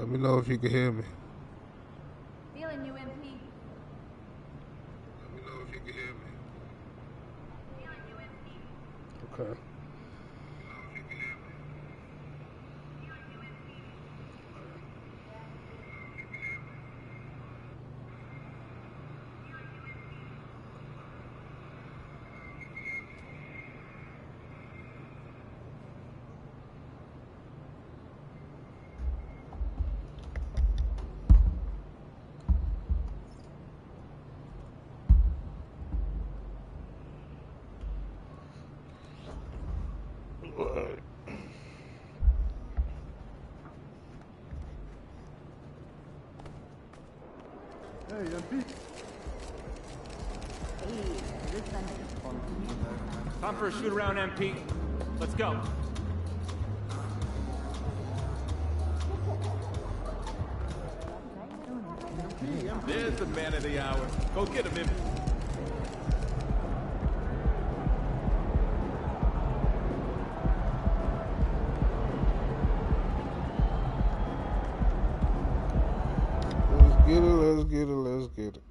Let me know if you can hear me. Feeling you, MP. Let me know if you can hear me. Feeling you, MP. Okay. Hey, MP. Time for a shoot around, MP. Let's go. There's the man of the hour. Go get him, MP. Let's get it.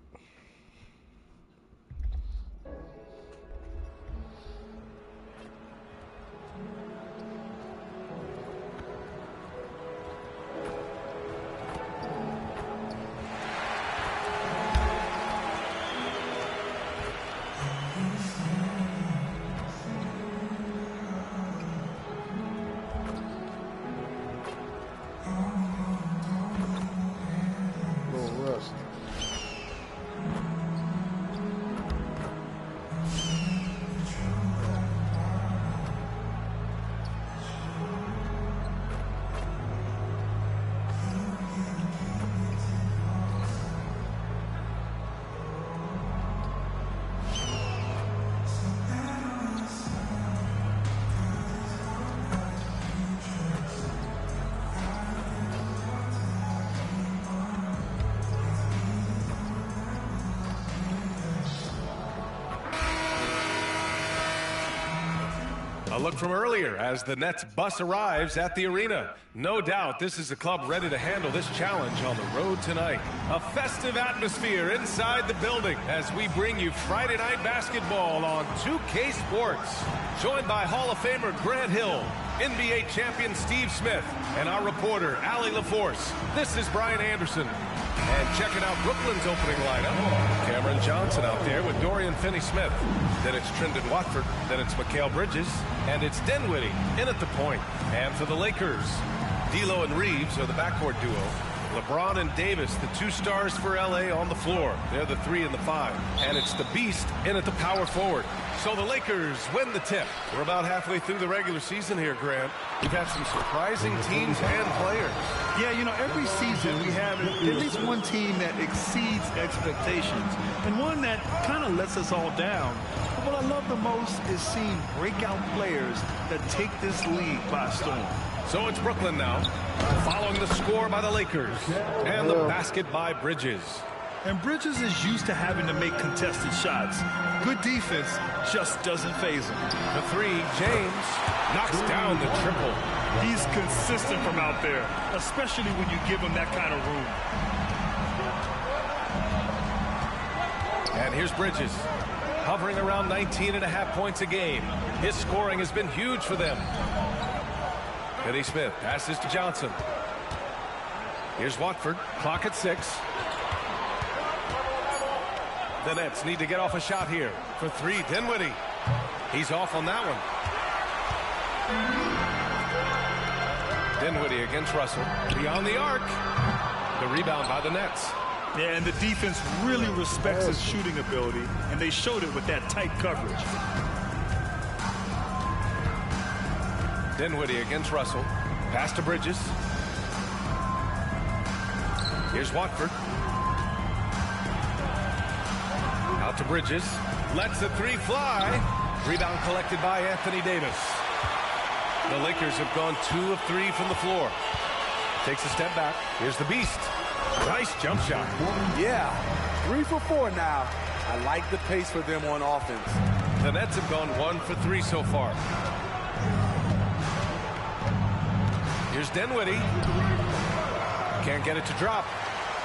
A look from earlier as the Nets bus arrives at the arena. No doubt this is a club ready to handle this challenge on the road tonight. A festive atmosphere inside the building as we bring you Friday Night Basketball on 2K Sports. Joined by Hall of Famer Grant Hill, NBA champion Steve Smith, and our reporter Allie LaForce. This is Brian Anderson. And checking out Brooklyn's opening lineup, Cameron Johnson out there with Dorian Finney-Smith. Then it's Trendon Watford. Then it's Mikal Bridges. And it's Dinwiddie in at the point. And for the Lakers, D'Lo and Reeves are the backcourt duo. LeBron and Davis, the two stars for LA on the floor. They're the 3 and the 5. And it's the Beast in at the power forward. So the Lakers win the tip. We're about halfway through the regular season here, Grant. We've had some surprising teams and players. Yeah, you know, every season we have at least one team that exceeds expectations and one that kind of lets us all down. But what I love the most is seeing breakout players that take this league by storm. So it's Brooklyn now, following the score by the Lakers and the basket by Bridges. And Bridges is used to having to make contested shots. Good defense just doesn't faze him. The 3, James knocks down the triple. He's consistent from out there, especially when you give him that kind of room. And here's Bridges, hovering around 19.5 points a game. His scoring has been huge for them. Finney-Smith passes to Johnson. Here's Watford, clock at 6. The Nets need to get off a shot here. For 3, Dinwiddie. He's off on that one. Dinwiddie against Russell. Beyond the arc. The rebound by the Nets. Yeah, and the defense really respects his shooting ability, and they showed it with that tight coverage. Dinwiddie against Russell. Pass to Bridges. Here's Watford. Out to Bridges. Lets the 3 fly. Rebound collected by Anthony Davis. The Lakers have gone 2 of 3 from the floor. Takes a step back. Here's the Beast. Nice jump shot. Yeah, 3 for 4 now. I like the pace for them on offense. The Nets have gone 1 for 3 so far. Here's Dinwiddie. Can't get it to drop.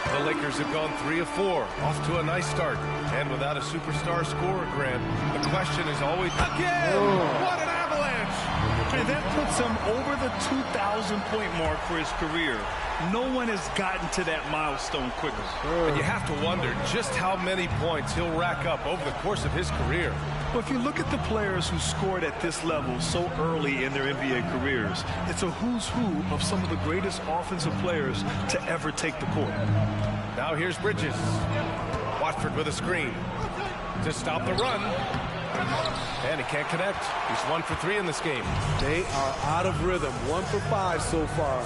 The Lakers have gone 3 of 4, off to a nice start. And without a superstar scorer, Grant, the question is always, again, what an avalanche! And that puts him over the 2,000-point mark for his career. No one has gotten to that milestone quicker. And you have to wonder just how many points he'll rack up over the course of his career. Well, if you look at the players who scored at this level so early in their NBA careers, it's a who's who of some of the greatest offensive players to ever take the court. Now here's Bridges. Watford with a screen to stop the run. And he can't connect. He's 1 for 3 in this game. They are out of rhythm. 1 for 5 so far.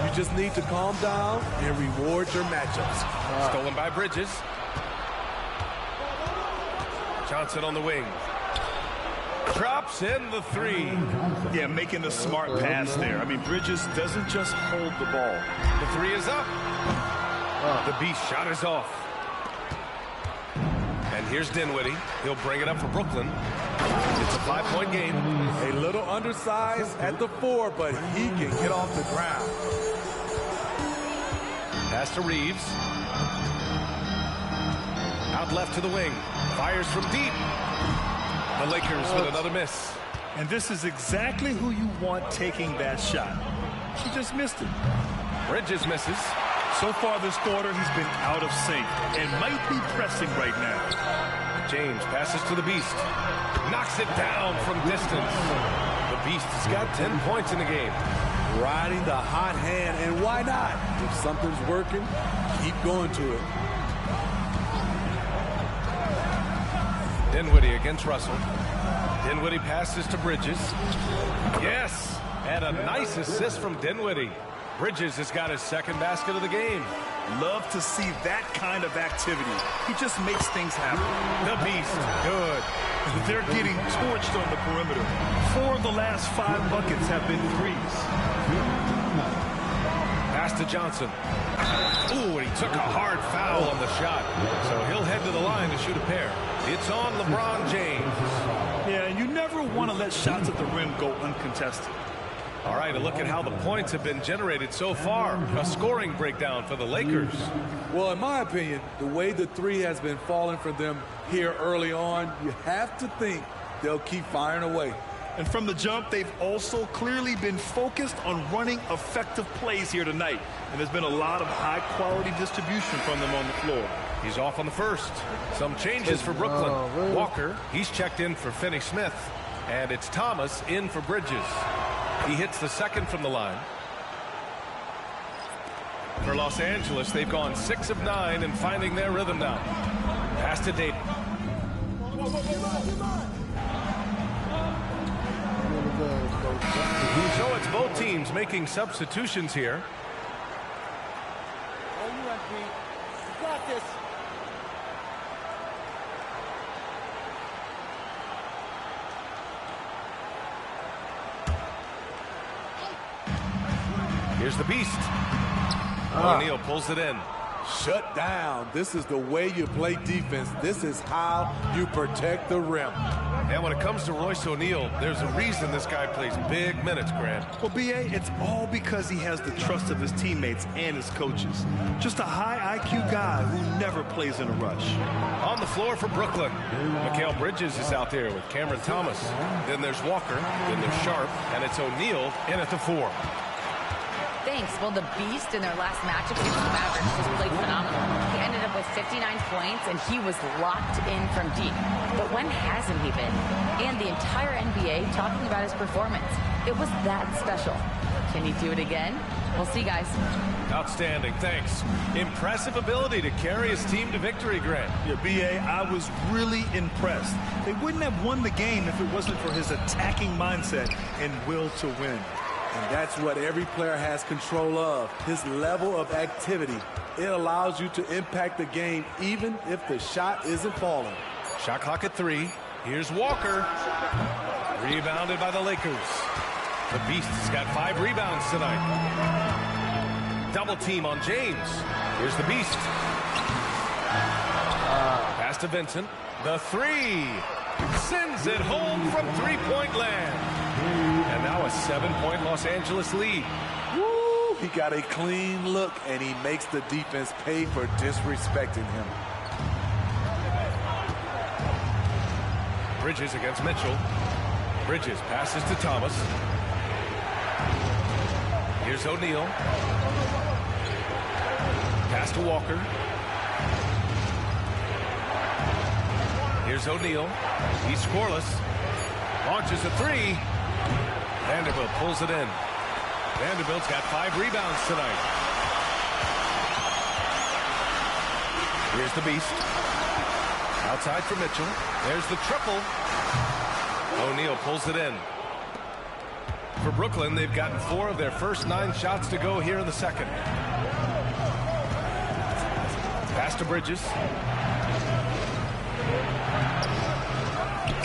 You just need to calm down and reward your matchups. Stolen by Bridges. Johnson on the wing. Drops in the 3. Yeah, making the smart pass there. I mean, Bridges doesn't just hold the ball. The 3 is up. The beast shot is off. And here's Dinwiddie. He'll bring it up for Brooklyn. It's a 5-point game. A little undersized at the 4, but he can get off the ground. Pass to Reeves. Out left to the wing. Fires from deep. The Lakers with another miss. And this is exactly who you want taking that shot. She just missed it. Bridges misses. So far this quarter, he's been out of sync and might be pressing right now. James passes to the Beast. Knocks it down from distance. The Beast has got 10 points in the game. Riding the hot hand, and why not? If something's working, keep going to it. Dinwiddie against Russell. Dinwiddie passes to Bridges. Yes! And a nice assist from Dinwiddie. Bridges has got his second basket of the game. Love to see that kind of activity. He just makes things happen. The Beast, good. They're getting torched on the perimeter. 4 of the last 5 buckets have been threes. Pass to Johnson. Ooh, and he took a hard foul on the shot. So he'll head to the line to shoot a pair. It's on LeBron James. Yeah, and you never want to let shots at the rim go uncontested. All right, a look at how the points have been generated so far. A scoring breakdown for the Lakers. Well, in my opinion, the way the 3 has been falling for them here early on, you have to think they'll keep firing away. And from the jump, they've also clearly been focused on running effective plays here tonight. And there's been a lot of high-quality distribution from them on the floor. He's off on the first. Some changes for Brooklyn. Walker, he's checked in for Finney-Smith. And it's Thomas in for Bridges. He hits the second from the line. For Los Angeles, they've gone 6 of 9 and finding their rhythm now. Pass to Dayton. So it's both teams making substitutions here. You got this. Here's the Beast. O'Neal pulls it in. Shut down. This is the way you play defense. This is how you protect the rim. And when it comes to Royce O'Neal, there's a reason this guy plays big minutes, Grant. Well, B.A., it's all because he has the trust of his teammates and his coaches. Just a high IQ guy who never plays in a rush. On the floor for Brooklyn, Mikal Bridges is out there with Cameron Thomas. Then there's Walker, then there's Sharp, and it's O'Neal in at the 4. Thanks. Well, the Beast in their last matchup against the Mavericks just played phenomenal. He ended up with 59 points, and he was locked in from deep. But when hasn't he been? And the entire NBA talking about his performance. It was that special. Can he do it again? We'll see, guys. Outstanding, thanks. Impressive ability to carry his team to victory, Grant. Yeah, B.A., I was really impressed. They wouldn't have won the game if it wasn't for his attacking mindset and will to win. And that's what every player has control of, his level of activity. It allows you to impact the game even if the shot isn't falling. Shot clock at 3. Here's Walker. Rebounded by the Lakers. The Beast has got 5 rebounds tonight. Double team on James. Here's the Beast. Pass to Vincent. The 3. Sends it home from three-point land. And now a 7-point Los Angeles lead. Woo! He got a clean look, and he makes the defense pay for disrespecting him. Bridges against Mitchell. Bridges passes to Thomas. Here's O'Neal. Pass to Walker. Here's O'Neal. He's scoreless. Launches a three. Vanderbilt pulls it in. Vanderbilt's got 5 rebounds tonight. Here's the Beast. Outside for Mitchell. There's the triple. O'Neal pulls it in. For Brooklyn, they've gotten 4 of their first 9 shots to go here in the second. Pass to Bridges.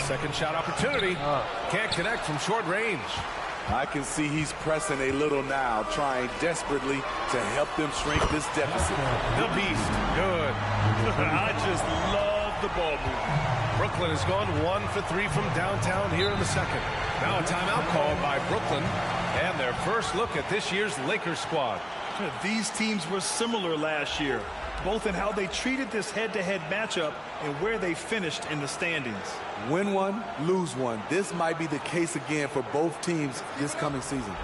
Second shot opportunity. Can't connect from short range. I can see he's pressing a little now, trying desperately to help them shrink this deficit. The Beast. Good. I just love the ball movement. Brooklyn has gone 1 for 3 from downtown here in the second. Now a timeout called by Brooklyn, and their first look at this year's Lakers squad. These teams were similar last year, both in how they treated this head-to-head matchup and where they finished in the standings. Win one, lose one. This might be the case again for both teams this coming season.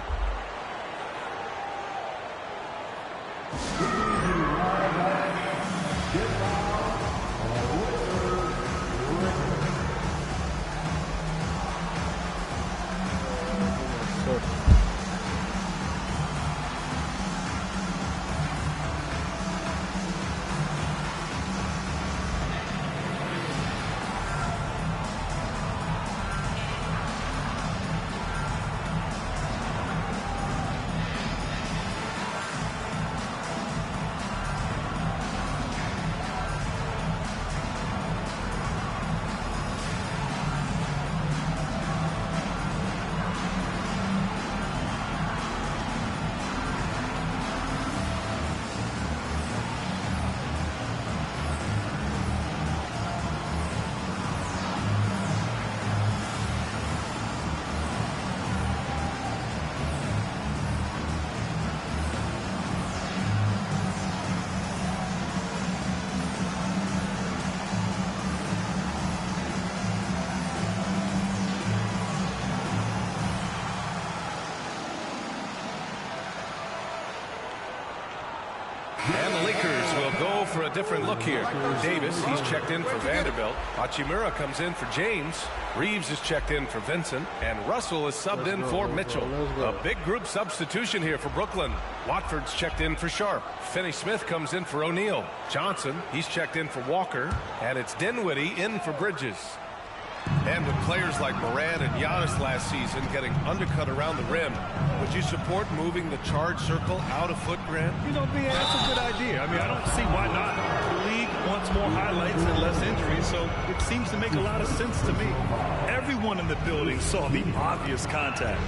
And the Lakers will go for a different look here. Davis, he's checked in for Vanderbilt. Hachimura comes in for James. Reeves is checked in for Vincent. And Russell is subbed in for Mitchell. A big group substitution here for Brooklyn. Watford's checked in for Sharp. Finney-Smith comes in for O'Neal. Johnson, he's checked in for Walker. And it's Dinwiddie in for Bridges. And with players like Morant and Giannis last season getting undercut around the rim, would you support moving the charge circle out a foot, Grant? You know, BA, that's a good idea. I mean, I don't see why not. The league wants more highlights and less injuries, so it seems to make a lot of sense to me. Everyone in the building saw the obvious contact.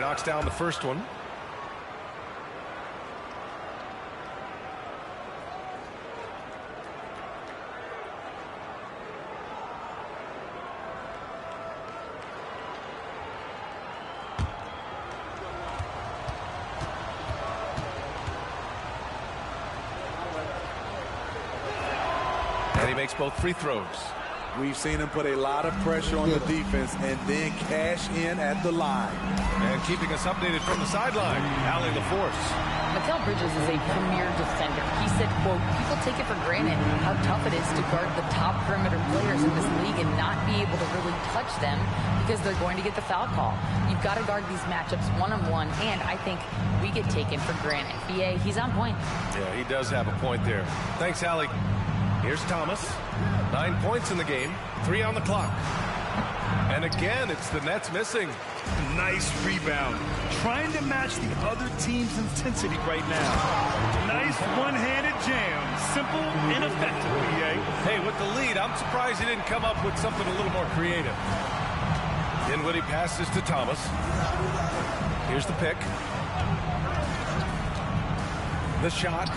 Knocks down the first one. And he makes both free throws. We've seen him put a lot of pressure on the defense and then cash in at the line. And keeping us updated from the sideline, Allie LaForce. Mikal Bridges is a premier defender. He said, quote, people take it for granted how tough it is to guard the top perimeter players in this league and not be able to really touch them because they're going to get the foul call. You've got to guard these matchups one-on-one, and I think we get taken for granted. BA, he's on point. Yeah, he does have a point there. Thanks, Allie. Here's Thomas. 9 points in the game, 3 on the clock. And again, it's the Nets missing. Nice rebound. Trying to match the other team's intensity right now. Nice one-handed jam. Simple and effective, PA. Hey, with the lead, I'm surprised he didn't come up with something a little more creative. Dinwiddie passes to Thomas. Here's the pick. The shot.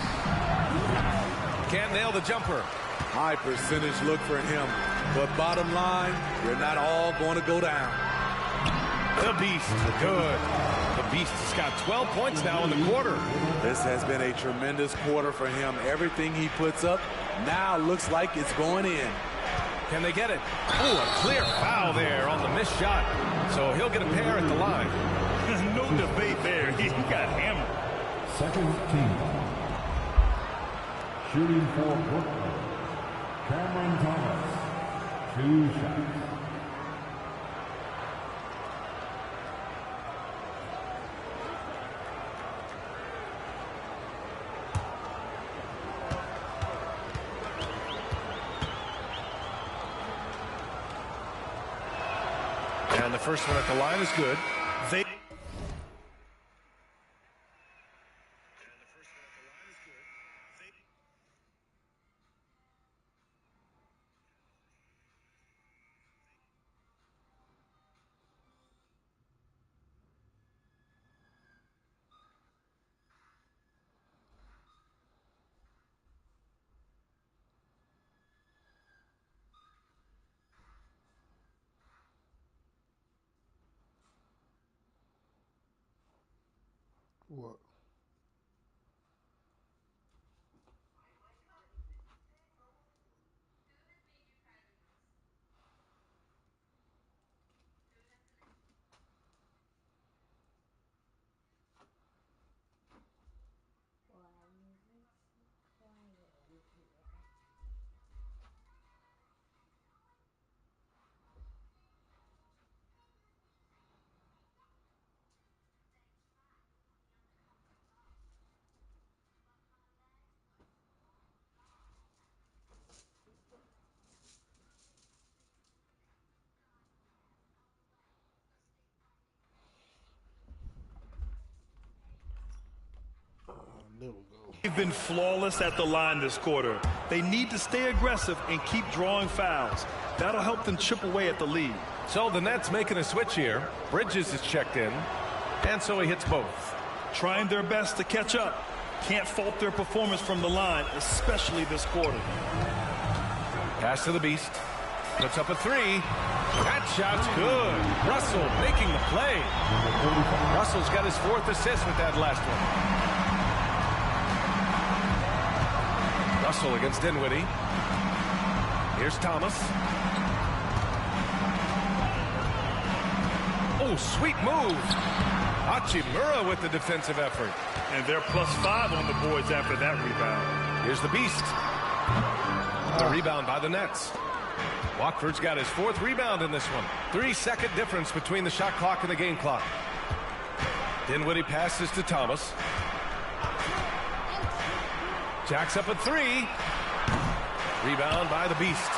Can't nail the jumper. High percentage look for him. But bottom line, you're not all going to go down. The Beast, good. The Beast has got 12 points now in the quarter. This has been a tremendous quarter for him. Everything he puts up now looks like it's going in. Can they get it? Oh, a clear foul there on the missed shot. So he'll get a pair at the line. No debate there. He got hammered. Second team. Shooting for Brooklyn, Cameron Thomas. 2 shots. And the first one at the line is good. What? They've been flawless at the line this quarter. They need to stay aggressive and keep drawing fouls. That'll help them chip away at the lead. So the Nets making a switch here. Bridges is checked in, and so he hits both. Trying their best to catch up. Can't fault their performance from the line, especially this quarter. Pass to the Beast. Puts up a 3. That shot's good. Russell making the play. Russell's got his 4th assist with that last one. Russell against Dinwiddie. Here's Thomas. Oh, sweet move. Hachimura with the defensive effort. And they're +5 on the boards after that rebound. Here's the Beast. A rebound by the Nets. Watford's got his 4th rebound in this one. 3-second difference between the shot clock and the game clock. Dinwiddie passes to Thomas. Jacks up a 3. Rebound by the Beast.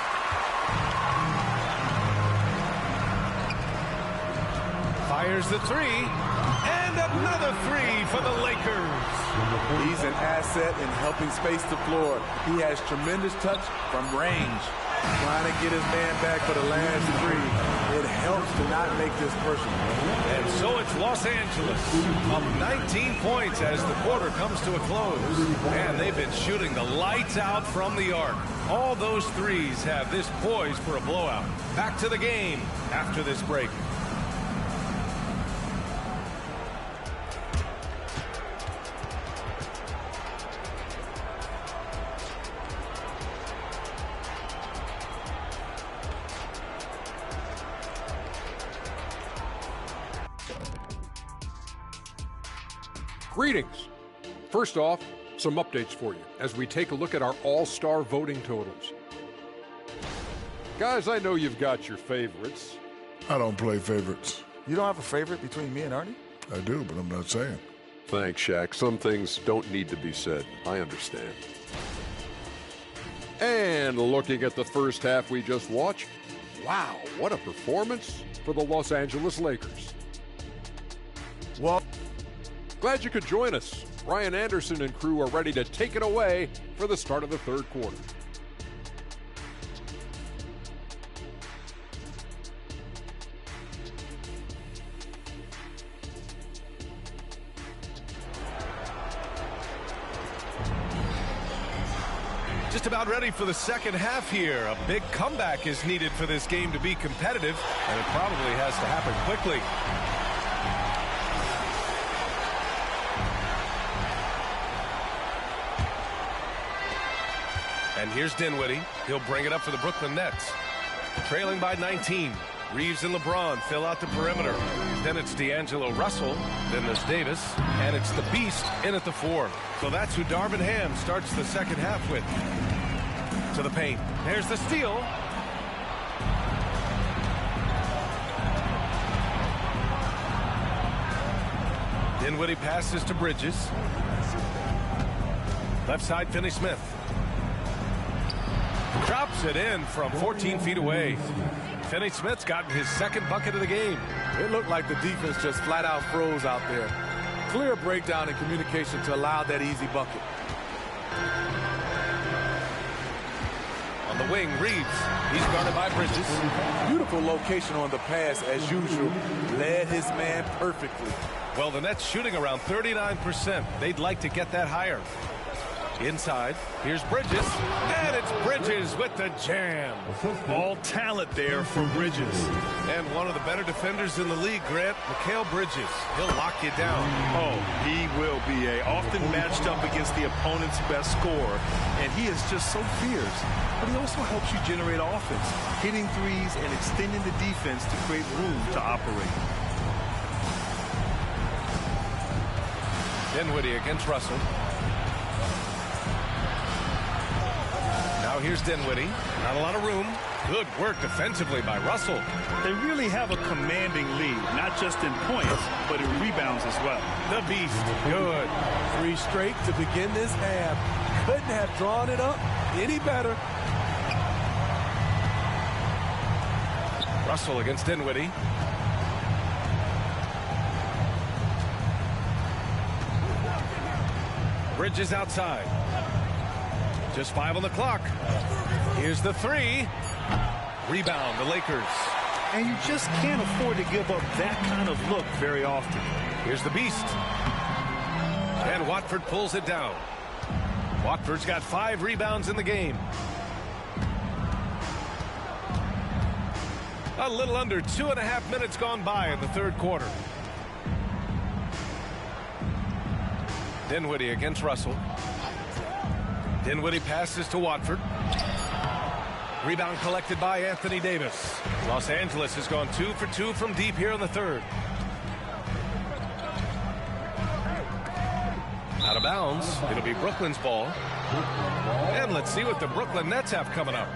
Fires the 3. And another 3 for the Lakers. He's an asset in helping space the floor. He has tremendous touch from range. Trying to get his man back for the last 3. It helps to not make this personal. And so it's Los Angeles up 19 points as the quarter comes to a close. And they've been shooting the lights out from the arc. All those threes have this poised for a blowout. Back to the game after this break. Greetings. First off, some updates for you as we take a look at our all-star voting totals. Guys, I know you've got your favorites. I don't play favorites. You don't have a favorite between me and Ernie? I do, but I'm not saying. Thanks, Shaq. Some things don't need to be said. I understand. And looking at the first half we just watched, wow, what a performance. for the Los Angeles Lakers. Well, glad you could join us. Ryan Anderson and crew are ready to take it away for the start of the third quarter. Just about ready for the second half here. A big comeback is needed for this game to be competitive, and it probably has to happen quickly. And here's Dinwiddie. He'll bring it up for the Brooklyn Nets. Trailing by 19. Reeves and LeBron fill out the perimeter. Then it's D'Angelo Russell. Then there's Davis. And it's the Beast in at the 4. So that's who Darvin Ham starts the second half with. To the paint. There's the steal. Dinwiddie passes to Bridges. Left side, Finney-Smith. Drops it in from 14 feet away. Finney-Smith's gotten his second bucket of the game. It looked like the defense just flat out froze out there. Clear breakdown in communication to allow that easy bucket. On the wing, Reeves. He's guarded by Bridges. Beautiful location on the pass, as usual. Led his man perfectly. Well, the Nets shooting around 39%. They'd like to get that higher. Inside, here's Bridges, and it's Bridges with the jam. All talent there from Bridges. And one of the better defenders in the league, Grant, Mikal Bridges. He'll lock you down. Oh, he will be often matched up against the opponent's best scorer, and he is just so fierce. But he also helps you generate offense, hitting threes and extending the defense to create room to operate. Dinwiddie against Russell. Now here's Dinwiddie. Not a lot of room. Good work defensively by Russell. They really have a commanding lead, not just in points, but in rebounds as well. The Beast. Good. 3 straight to begin this half. Couldn't have drawn it up any better. Russell against Dinwiddie. Bridges outside. Just 5 on the clock. Here's the 3. Rebound, the Lakers. And you just can't afford to give up that kind of look very often. Here's the Beast. And Watford pulls it down. Watford's got 5 rebounds in the game. A little under 2.5 minutes gone by in the third quarter. Dinwiddie against Russell. Dinwiddie passes to Watford. Rebound collected by Anthony Davis. Los Angeles has gone 2 for 2 from deep here in the third. Out of bounds. It'll be Brooklyn's ball. And let's see what the Brooklyn Nets have coming up.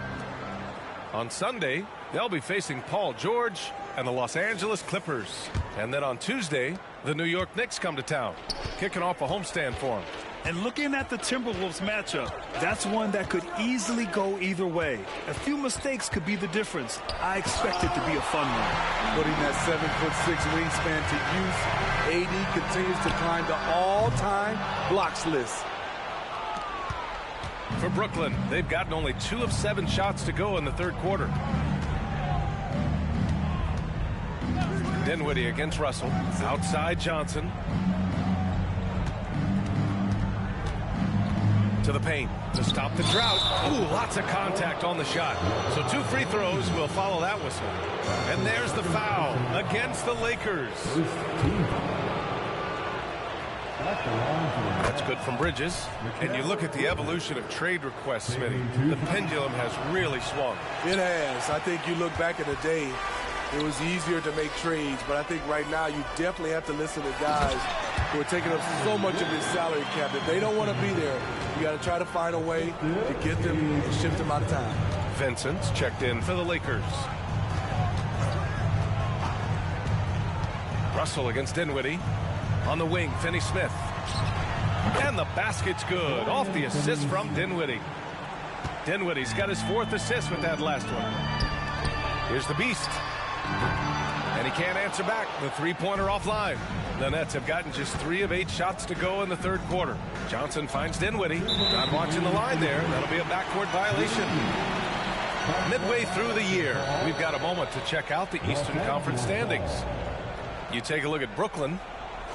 On Sunday, they'll be facing Paul George and the Los Angeles Clippers. And then on Tuesday, the New York Knicks come to town, kicking off a homestand for them. And looking at the Timberwolves matchup, that's one that could easily go either way. A few mistakes could be the difference. I expect it to be a fun one. Putting that 7'6" wingspan to use, AD continues to climb the all-time blocks list. For Brooklyn, they've gotten only 2 of 7 shots to go in the third quarter. Dinwiddie against Russell. Outside Johnson. To the paint to stop the drought. Ooh, lots of contact on the shot. So 2 free throws will follow that whistle. And there's the foul against the Lakers. That's good from Bridges. And you look at the evolution of trade requests, Smitty. The pendulum has really swung. It has. I think you look back at the day, it was easier to make trades, but I think right now you definitely have to listen to guys who are taking up so much of his salary cap that they don't want to be there. You got to try to find a way to get them and shift them out of town. Vincent's checked in for the Lakers. Russell against Dinwiddie. On the wing, Finney-Smith. And the basket's good. Off the assist from Dinwiddie. Dinwiddie's got his 4th assist with that last one. Here's the Beast. And he can't answer back. The three-pointer offline. The Nets have gotten just 3 of 8 shots to go in the third quarter. Johnson finds Dinwiddie. Not watching the line there. That'll be a backcourt violation. Midway through the year, we've got a moment to check out the Eastern Conference standings. You take a look at Brooklyn.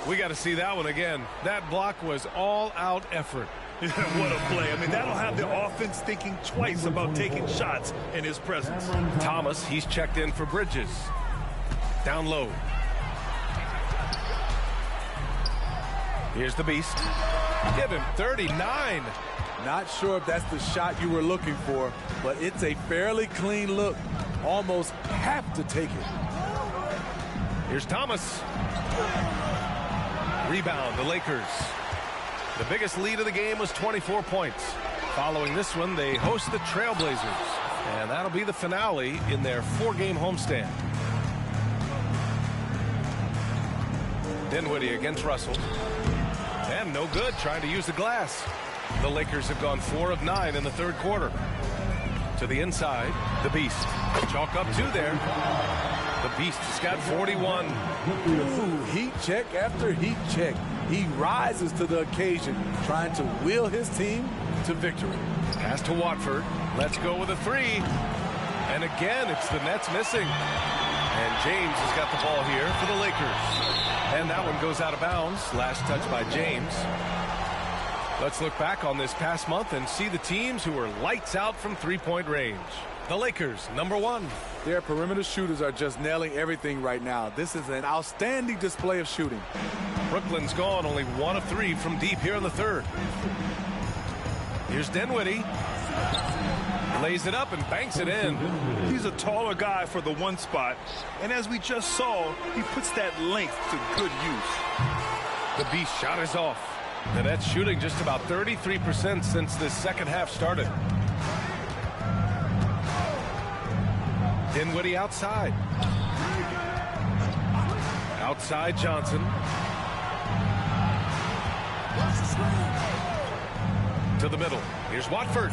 We got to see that one again. That block was all-out effort. What a play. I mean, that'll have the offense thinking twice about taking shots in his presence. Thomas, he's checked in for Bridges. Down low. Here's the Beast. Give him 39. Not sure if that's the shot you were looking for, but it's a fairly clean look. Almost have to take it. Here's Thomas. Rebound, the Lakers. The biggest lead of the game was 24 points. Following this one, they host the Trailblazers. And that'll be the finale in their 4-game homestand. Dinwiddie against Russell. And no good, trying to use the glass. The Lakers have gone 4 of 9 in the third quarter. To the inside, the Beast. Chalk up 2 there. The Beast has got 41. Ooh, heat check after heat check. He rises to the occasion, trying to wheel his team to victory. Pass to Watford. Let's go with a 3. And again, it's the Nets missing. And James has got the ball here for the Lakers. And that one goes out of bounds. Last touch by James. Let's look back on this past month and see the teams who were lights out from three-point range. The Lakers, number 1. Their perimeter shooters are just nailing everything right now. This is an outstanding display of shooting. Brooklyn's gone only 1 of 3 from deep here in the third. Here's Dinwiddie. Lays it up and banks it in. He's a taller guy for the 1 spot. And as we just saw, he puts that length to good use. The Beast shot is off. The Nets shooting just about 33% since this second half started. Dinwiddie outside. Outside Johnson. To the middle. Here's Watford.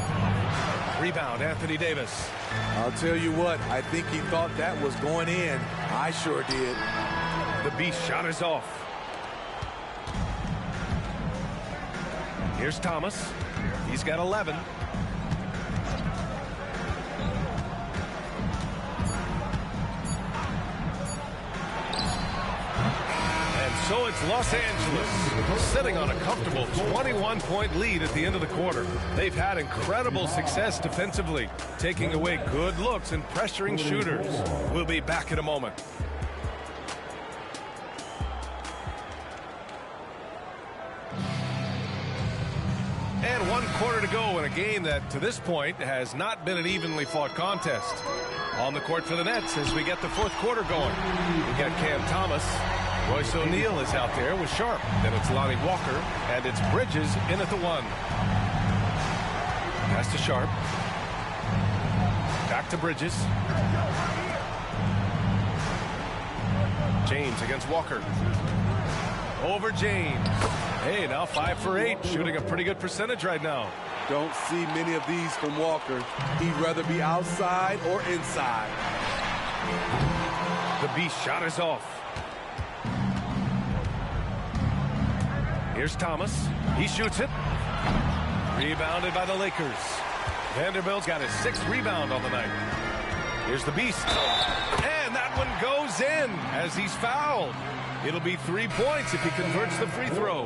Rebound, Anthony Davis. I'll tell you what, I think he thought that was going in. I sure did. The Beast shot is off. Here's Thomas. He's got 11. So it's Los Angeles sitting on a comfortable 21-point lead at the end of the quarter. They've had incredible success defensively, taking away good looks and pressuring shooters. We'll be back in a moment. And 1 quarter to go in a game that, to this point, has not been an evenly fought contest. On the court for the Nets as we get the 4th quarter going. We got Cam Thomas. Royce O'Neal is out there with Sharp. Then it's Lonnie Walker, and it's Bridges in at the 1. Pass to Sharp. Back to Bridges. James against Walker. Over James. Hey, now 5 for 8, shooting a pretty good percentage right now. Don't see many of these from Walker. He'd rather be outside or inside. The Beast shot is off. Here's Thomas. He shoots it. Rebounded by the Lakers. Vanderbilt's got his 6th rebound on the night. Here's the Beast. And that one goes in as he's fouled. It'll be 3 points if he converts the free throw.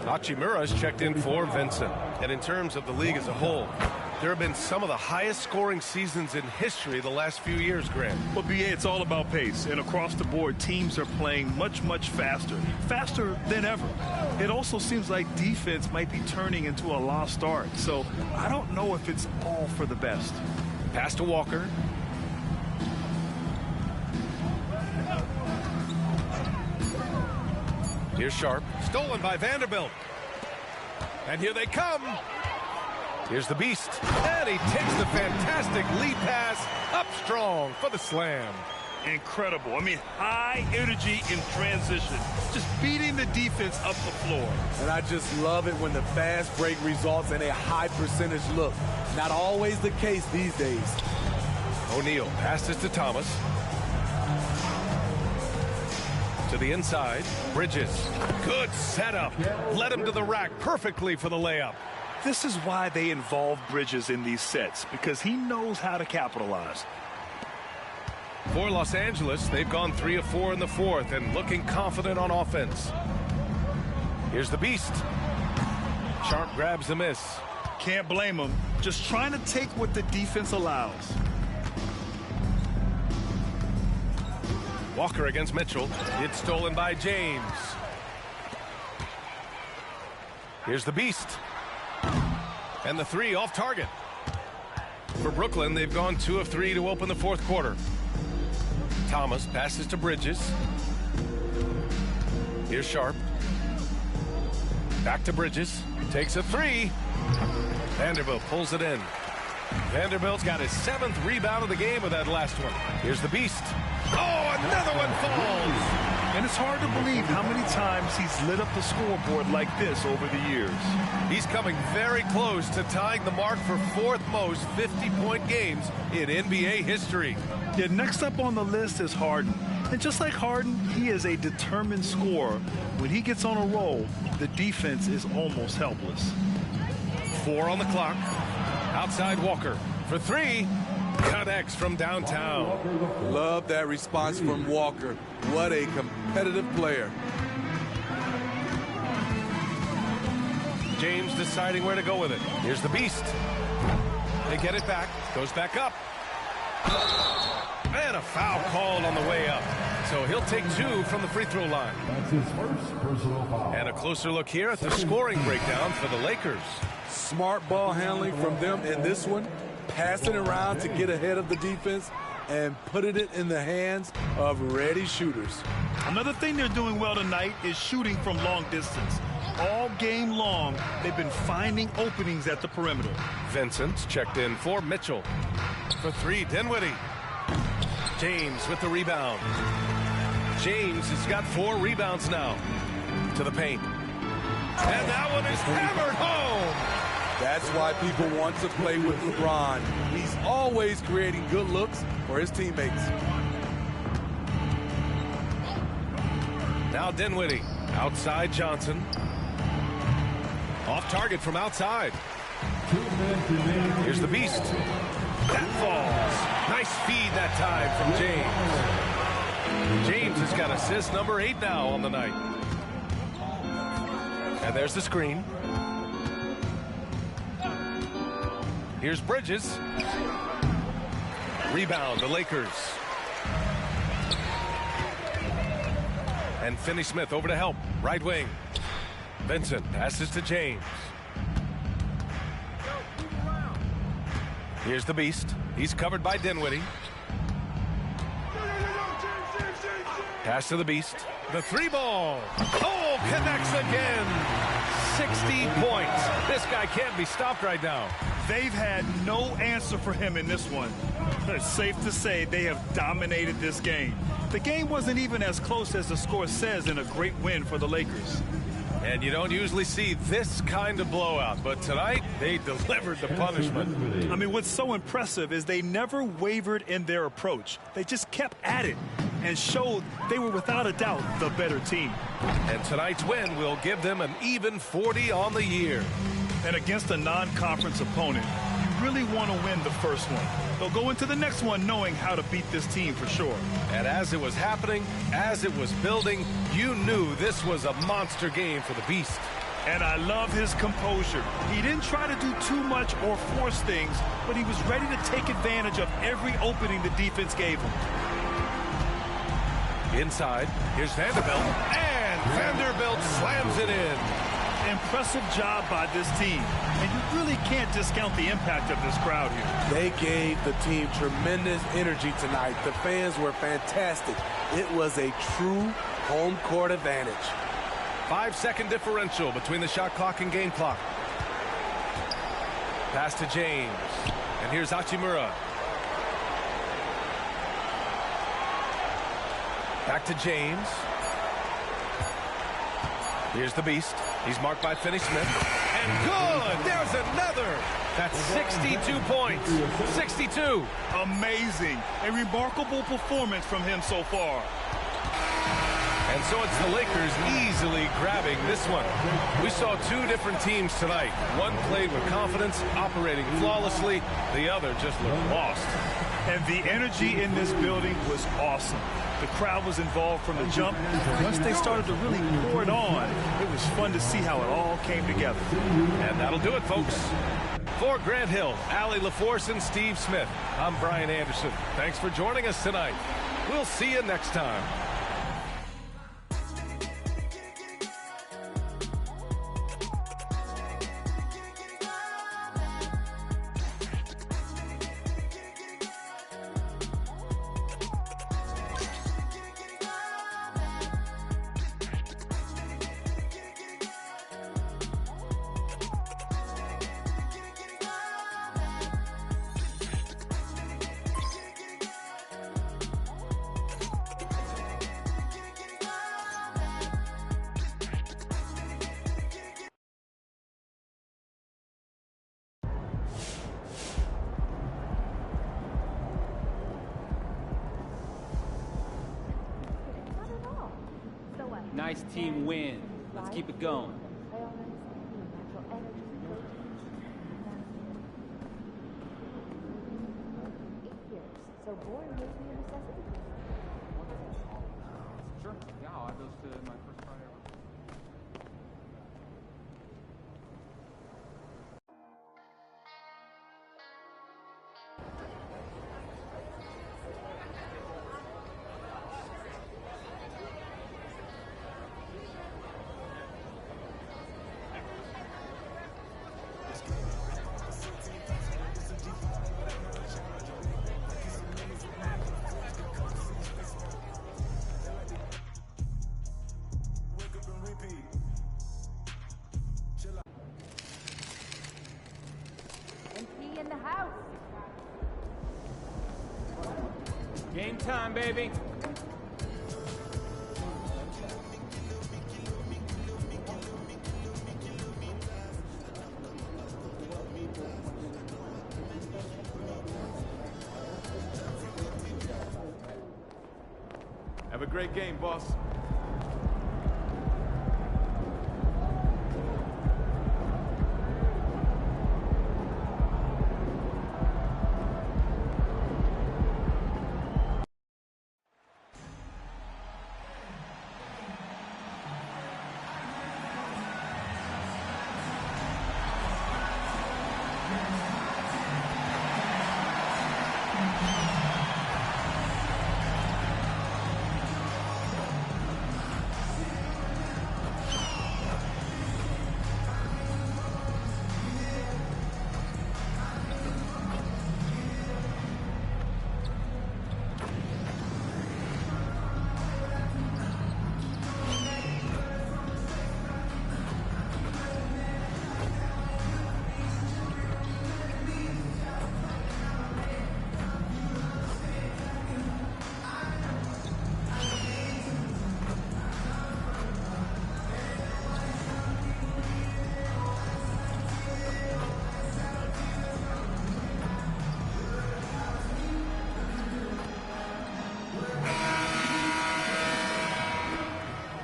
Hachimura's checked in for Vincent. And in terms of the league as a whole, there have been some of the highest scoring seasons in history the last few years, Grant. Well, BA, it's all about pace. And across the board, teams are playing much, much faster. Faster than ever. It also seems like defense might be turning into a lost art. So I don't know if it's all for the best. Pass to Walker. Here's Sharp. Stolen by Vanderbilt. And here they come. Here's the Beast. And he takes the fantastic lead pass up strong for the slam. Incredible. I mean, high energy in transition. Just beating the defense up the floor. And I just love it when the fast break results in a high percentage look. Not always the case these days. O'Neal passes to Thomas. To the inside, Bridges. Good setup. Led him to the rack perfectly for the layup. This is why they involve Bridges in these sets, because he knows how to capitalize. For Los Angeles, they've gone 3 of 4 in the fourth and looking confident on offense. Here's the Beast. Sharp grabs the miss. Can't blame him. Just trying to take what the defense allows. Walker against Mitchell. It's stolen by James. Here's the Beast. And the 3 off target. For Brooklyn, they've gone 2 of 3 to open the fourth quarter. Thomas passes to Bridges. Here's Sharp. Back to Bridges. Takes a 3. Vanderbilt pulls it in. Vanderbilt's got his 7th rebound of the game with that last one. Here's the Beast. Oh, another one falls! And it's hard to believe how many times he's lit up the scoreboard like this over the years. He's coming very close to tying the mark for 4th most 50-point games in NBA history. Yeah, next up on the list is Harden. And just like Harden, he is a determined scorer. When he gets on a roll, the defense is almost helpless. 4 on the clock. Outside Walker for 3. Connects from downtown. Love that response from Walker. What a competitive player. James deciding where to go with it. Here's the Beast. They get it back. Goes back up. And a foul called on the way up. So he'll take 2 from the free throw line. That's his first personal foul. And a closer look here at the scoring breakdown for the Lakers. Smart ball handling from them in this one. Passing around to get ahead of the defense and putting it in the hands of ready shooters. Another thing they're doing well tonight is shooting from long distance. All game long, they've been finding openings at the perimeter. Vincent checked in for Mitchell. For 3, Dinwiddie. James with the rebound. James has got 4 rebounds now. To the paint. And that one is hammered home. That's why people want to play with LeBron. He's always creating good looks for his teammates. Now Dinwiddie. Outside Johnson. Off target from outside. Here's the Beast. That falls. Nice feed that time from James. James has got assist number 8 now on the night. And there's the screen. Here's Bridges. Rebound, the Lakers. And Finney-Smith over to help. Right wing. Vincent passes to James. Here's the Beast. He's covered by Dinwiddie. Pass to the Beast. The 3 ball. Oh, connects again. 60 points. This guy can't be stopped right now. They've had no answer for him in this one. It's safe to say they have dominated this game. The game wasn't even as close as the score says in a great win for the Lakers. And you don't usually see this kind of blowout, but tonight they delivered the punishment. I mean, what's so impressive is they never wavered in their approach. They just kept at it and showed they were without a doubt the better team. And tonight's win will give them an even 40 on the year. And against a non-conference opponent, you really want to win the first one. They'll go into the next one knowing how to beat this team for sure. And as it was happening, as it was building, you knew this was a monster game for the Beast. And I love his composure. He didn't try to do too much or force things, but he was ready to take advantage of every opening the defense gave him. Inside, here's Vanderbilt, and Vanderbilt slams it in. Impressive job by this team, and you really can't discount the impact of this crowd here. They gave the team tremendous energy tonight. The fans were fantastic. It was a true home court advantage. 5-second differential between the shot clock and game clock. Pass to James, and here's Hachimura. Back to James. Here's the Beast. He's marked by Finney-Smith. And good! There's another! That's 62 points. 62. Amazing. A remarkable performance from him so far. And so it's the Lakers easily grabbing this one. We saw two different teams tonight. One played with confidence, operating flawlessly. The other just looked lost. And the energy in this building was awesome. The crowd was involved from the jump. Once they started to really pour it on, it was fun to see how it all came together. And that'll do it, folks. For Grant Hill, Allie LaForce, and Steve Smith, I'm Brian Anderson. Thanks for joining us tonight. We'll see you next time. Nice team win. Let's keep it going. So boring would be a necessity. Sure. Yeah, I'll add those to my first Friday ever. MP in the house. Game time, baby. Have a great game, boss.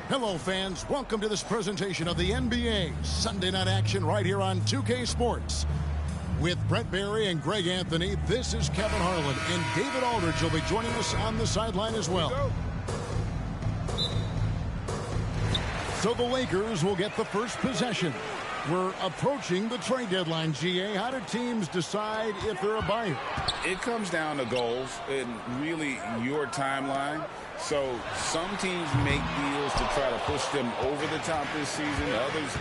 Hello, fans. Welcome to this presentation of the NBA Sunday Night Action right here on 2K Sports. With Brent Barry and Greg Anthony, this is Kevin Harlan, and David Aldridge will be joining us on the sideline as well. So the Lakers will get the first possession. We're approaching the trade deadline, GA. How do teams decide if they're a buyer? It comes down to goals and really your timeline. So some teams make deals to try to push them over the top this season. Others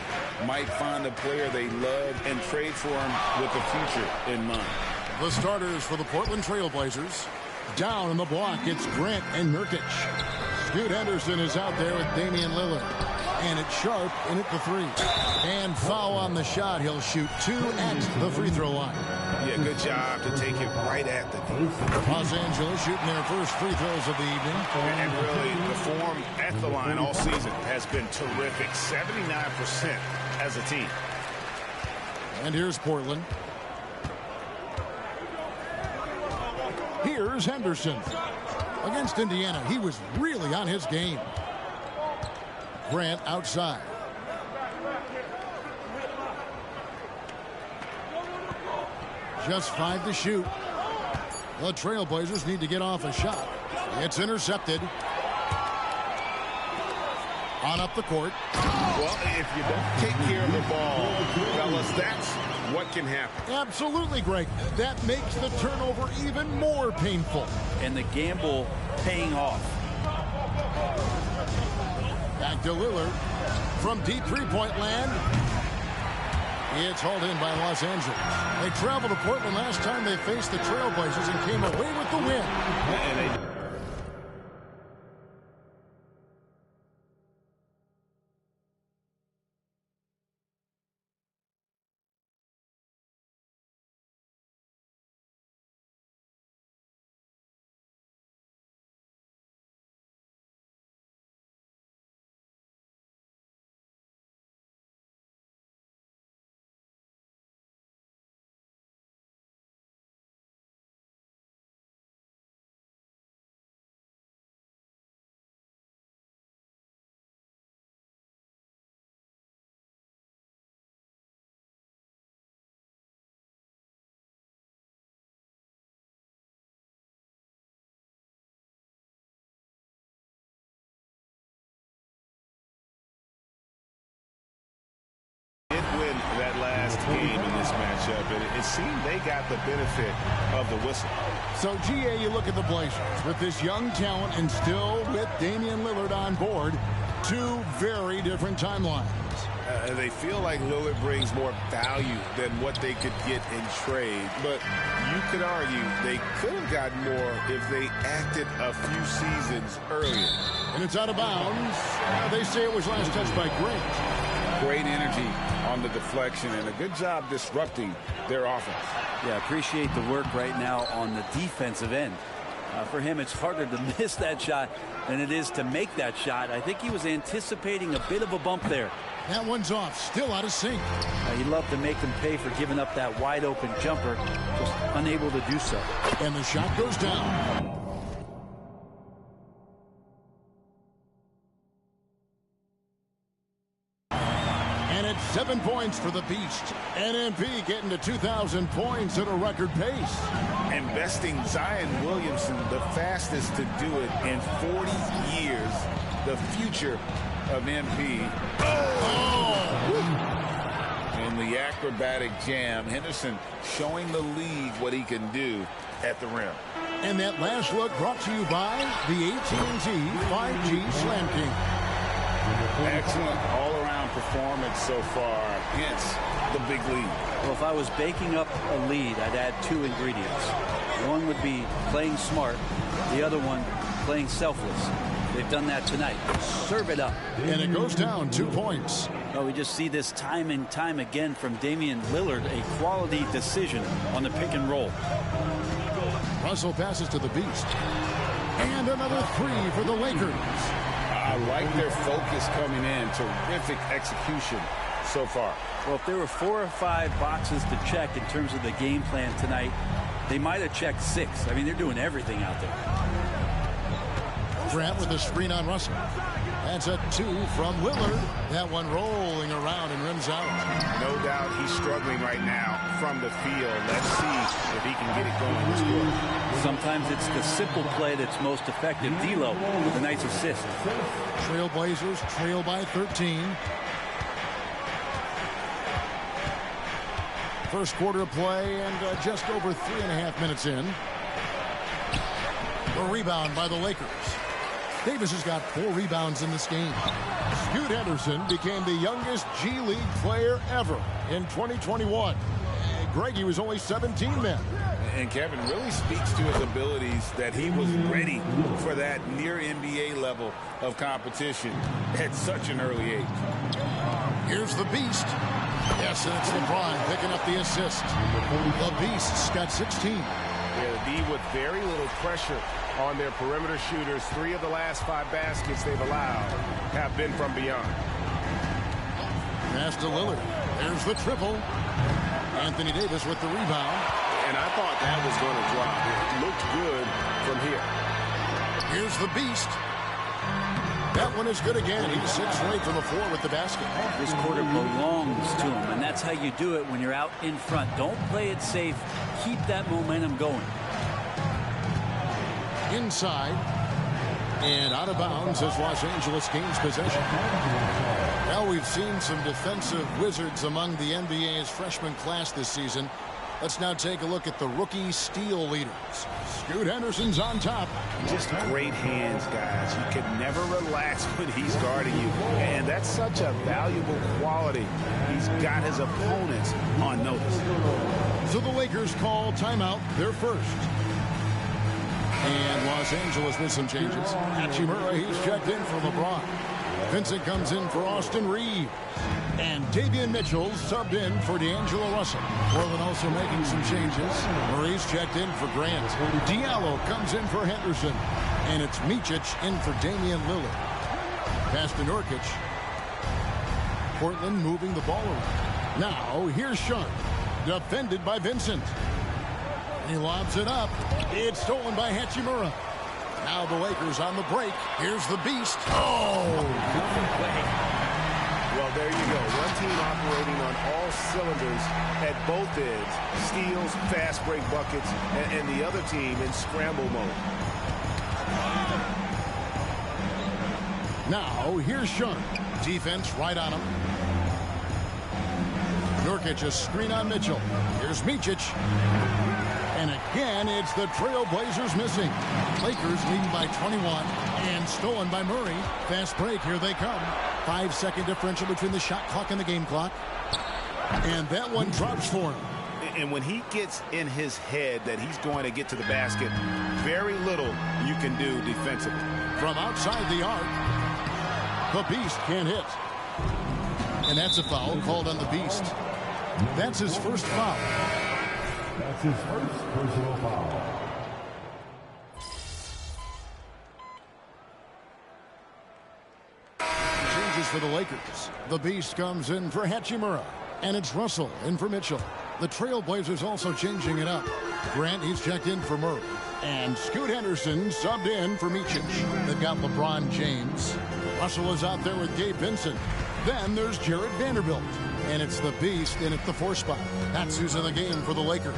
might find a player they love and trade for him with the future in mind. The starters for the Portland Trail Blazers. Down in the block, it's Grant and Nurkic. Scoot Henderson is out there with Damian Lillard. And it's Sharp in at the three. And foul on the shot. He'll shoot 2 at the free throw line. Yeah, good job to take it right at the defense. Los Angeles shooting their first free throws of the evening. And really, the form at the line all season has been terrific. 79% as a team. And here's Portland. Here's Henderson. Against Indiana, he was really on his game. Grant outside. Just 5 to shoot. The Trailblazers need to get off a shot. It's intercepted. On up the court. Well, if you don't take care of the ball, fellas, that's what can happen. Absolutely, Greg. That makes the turnover even more painful. And the gamble paying off. Back to Lillard from deep three-point land. It's hauled in by Los Angeles. They traveled to Portland last time they faced the Trailblazers and came away with the win. Win that last game in this matchup, and it seemed they got the benefit of the whistle. So, GA, you look at the Blazers with this young talent and still with Damian Lillard on board. 2 very different timelines. They feel like Lillard brings more value than what they could get in trade, but you could argue they could have gotten more if they acted a few seasons earlier. And it's out of bounds. They say it was last touched by Grant. Great energy on the deflection and a good job disrupting their offense. Yeah, appreciate the work right now on the defensive end. For him, it's harder to miss that shot than it is to make that shot. I think he was anticipating a bit of a bump there. That one's off, still out of sync. He'd love to make him pay for giving up that wide open jumper, just unable to do so. And the shot goes down. And it's 7 points for the Beast. NMP getting to 2,000 points at a record pace. Investing Zion Williamson, the fastest to do it in 40 years. The future of MP. In the acrobatic jam, Henderson showing the league what he can do at the rim. And that last look brought to you by the AT&T 5G Slam King. Excellent all-around performance so far, hence the big lead. Well, if I was baking up a lead, I'd add 2 ingredients. One would be playing smart, the other one playing selfless. They've done that tonight. Serve it up. And it goes down 2 points. Well, we just see this time and time again from Damian Lillard, a quality decision on the pick and roll. Russell passes to the Beast. And another 3 for the Lakers. I like their focus coming in. Terrific execution so far. Well, if there were 4 or 5 boxes to check in terms of the game plan tonight, they might have checked 6. I mean, they're doing everything out there. Grant with a screen on Russell. That's a 2 from Lillard. That one rolling around and rims out. No doubt he's struggling right now from the field. Let's see if he can get it going this quarter. Sometimes it's the simple play that's most effective. D'Lo with a nice assist. Trailblazers trail by 13. First quarter of play and just over 3.5 minutes in. The rebound by the Lakers. Davis has got 4 rebounds in this game. Scoot Henderson became the youngest G League player ever in 2021. Greg, he was only 17 then. And Kevin really speaks to his abilities that he was ready for that near NBA level of competition at such an early age. Here's the Beast. Yes, and it's LeBron picking up the assist. The Beast's got 16. Yeah, the D with very little pressure on their perimeter shooters. 3 of the last 5 baskets they've allowed have been from beyond. Pass to Lillard. There's the triple. Anthony Davis with the rebound. And I thought that was going to drop. It looked good from here. Here's the Beast. That one is good again. He's 6 straight from the floor with the basket. This quarter belongs to him, and that's how you do it when you're out in front. Don't play it safe. Keep that momentum going. Inside and out of bounds as Los Angeles gains possession. Well, we've seen some defensive wizards among the NBA's freshman class this season. Let's now take a look at the rookie steal leaders. Scoot Henderson's on top. Just great hands, guys. You can never relax when he's guarding you. And that's such a valuable quality. He's got his opponents on notice. So the Lakers call timeout, their first. And Los Angeles with some changes. Hachimura, he's checked in for LeBron. Vincent comes in for Austin Reeves. And Davion Mitchell subbed in for D'Angelo Russell. Portland also making some changes. Murray's checked in for Grant. Diallo comes in for Henderson. And it's Micic in for Damian Lillard. Pass to Nurkic. Portland moving the ball around. Now, here's Sharp. Defended by Vincent. He lobs it up. It's stolen by Hachimura. Now the Lakers on the break. Here's the Beast. Oh! Well, there you go. One team operating on all cylinders at both ends. Steals, fast break buckets, and the other team in scramble mode. Now, here's Sharp. Defense right on him. Nurkic a screen on Mitchell. Here's Micic. And again, it's the Trailblazers missing. Lakers leading by 21 and stolen by Murray. Fast break, here they come. 5-second differential between the shot clock and the game clock. And that one drops for him. And when he gets in his head that he's going to get to the basket, very little you can do defensively. From outside the arc, the Beast can't hit. And that's a foul called on the Beast. That's his first foul. That's his first personal foul. Changes for the Lakers. The Beast comes in for Hachimura. And it's Russell in for Mitchell. The Trailblazers also changing it up. Grant, he's checked in for Murray. And Scoot Henderson subbed in for Micic. They've got LeBron James. Russell is out there with Gabe Vincent. Then there's Jared Vanderbilt. And it's the Beast in at the 4 spot. That's who's in the game for the Lakers.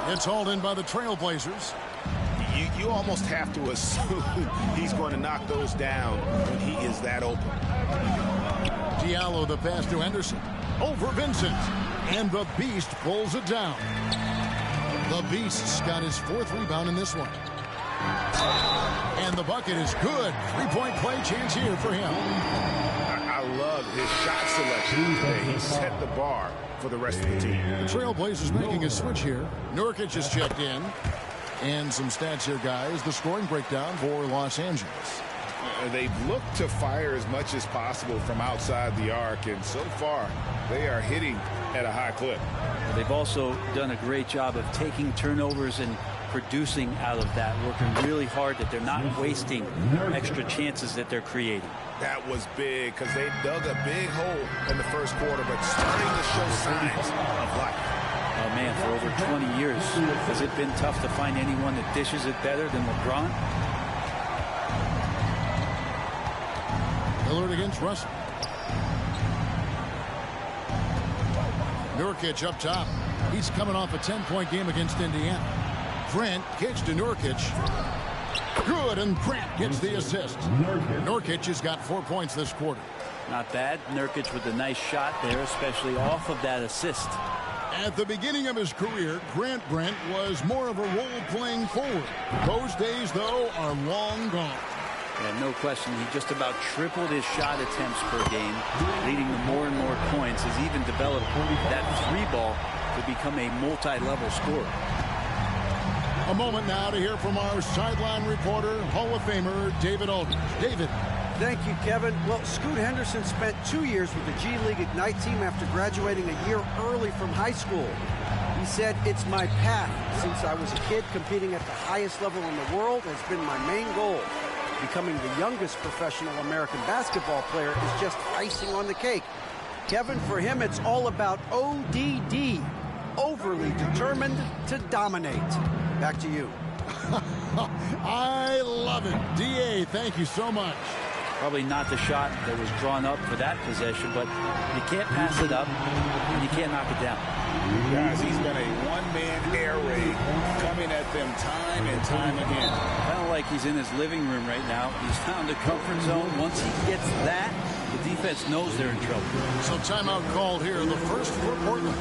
It's hauled in by the Trailblazers. You almost have to assume he's going to knock those down when he is that open. Diallo the pass to Henderson. Over Vincent. And the Beast pulls it down. The Beast's got his 4th rebound in this one. And the bucket is good. 3-point play chance here for him. I love his shot selection today. He set the bar for the rest of the team. The Trailblazers making a switch here. Nurkic is checked in. And some stats here, guys. The scoring breakdown for Los Angeles. They've looked to fire as much as possible from outside the arc, and so far they are hitting at a high clip. They've also done a great job of taking turnovers and producing out of that, working really hard that they're not wasting extra chances that they're creating. That was big because they dug a big hole in the first quarter, but starting to show signs of life. Oh, man, for over 20 years, has it been tough to find anyone that dishes it better than LeBron? Lillard against Russell. Nurkic up top. He's coming off a 10-point game against Indiana. Grant kicks to Nurkic. Good, and Grant gets the assist. Nurkic has got 4 points this quarter. Not bad. Nurkic with a nice shot there, especially off of that assist. At the beginning of his career, Grant was more of a role-playing forward. Those days, though, are long gone. Yeah, no question. He just about tripled his shot attempts per game, leading to more and more points. Has even developed that 3-ball to become a multi-level scorer. A moment now to hear from our sideline reporter, Hall of Famer David Aldridge. David. Thank you, Kevin. Well, Scoot Henderson spent 2 years with the G League Ignite team after graduating a year early from high school. He said, "It's my path. Since I was a kid, competing at the highest level in the world has been my main goal. Becoming the youngest professional American basketball player is just icing on the cake." Kevin, for him, it's all about ODD, overly determined to dominate. Back to you. I love it. D.A., thank you so much. Probably not the shot that was drawn up for that possession, but you can't pass it up and you can't knock it down. Guys, he's been a one-man air raid coming at them time and time again. Kind of like he's in his living room right now. He's found a comfort zone. Once he gets that, the defense knows they're in trouble. So timeout called here, the first for Portland.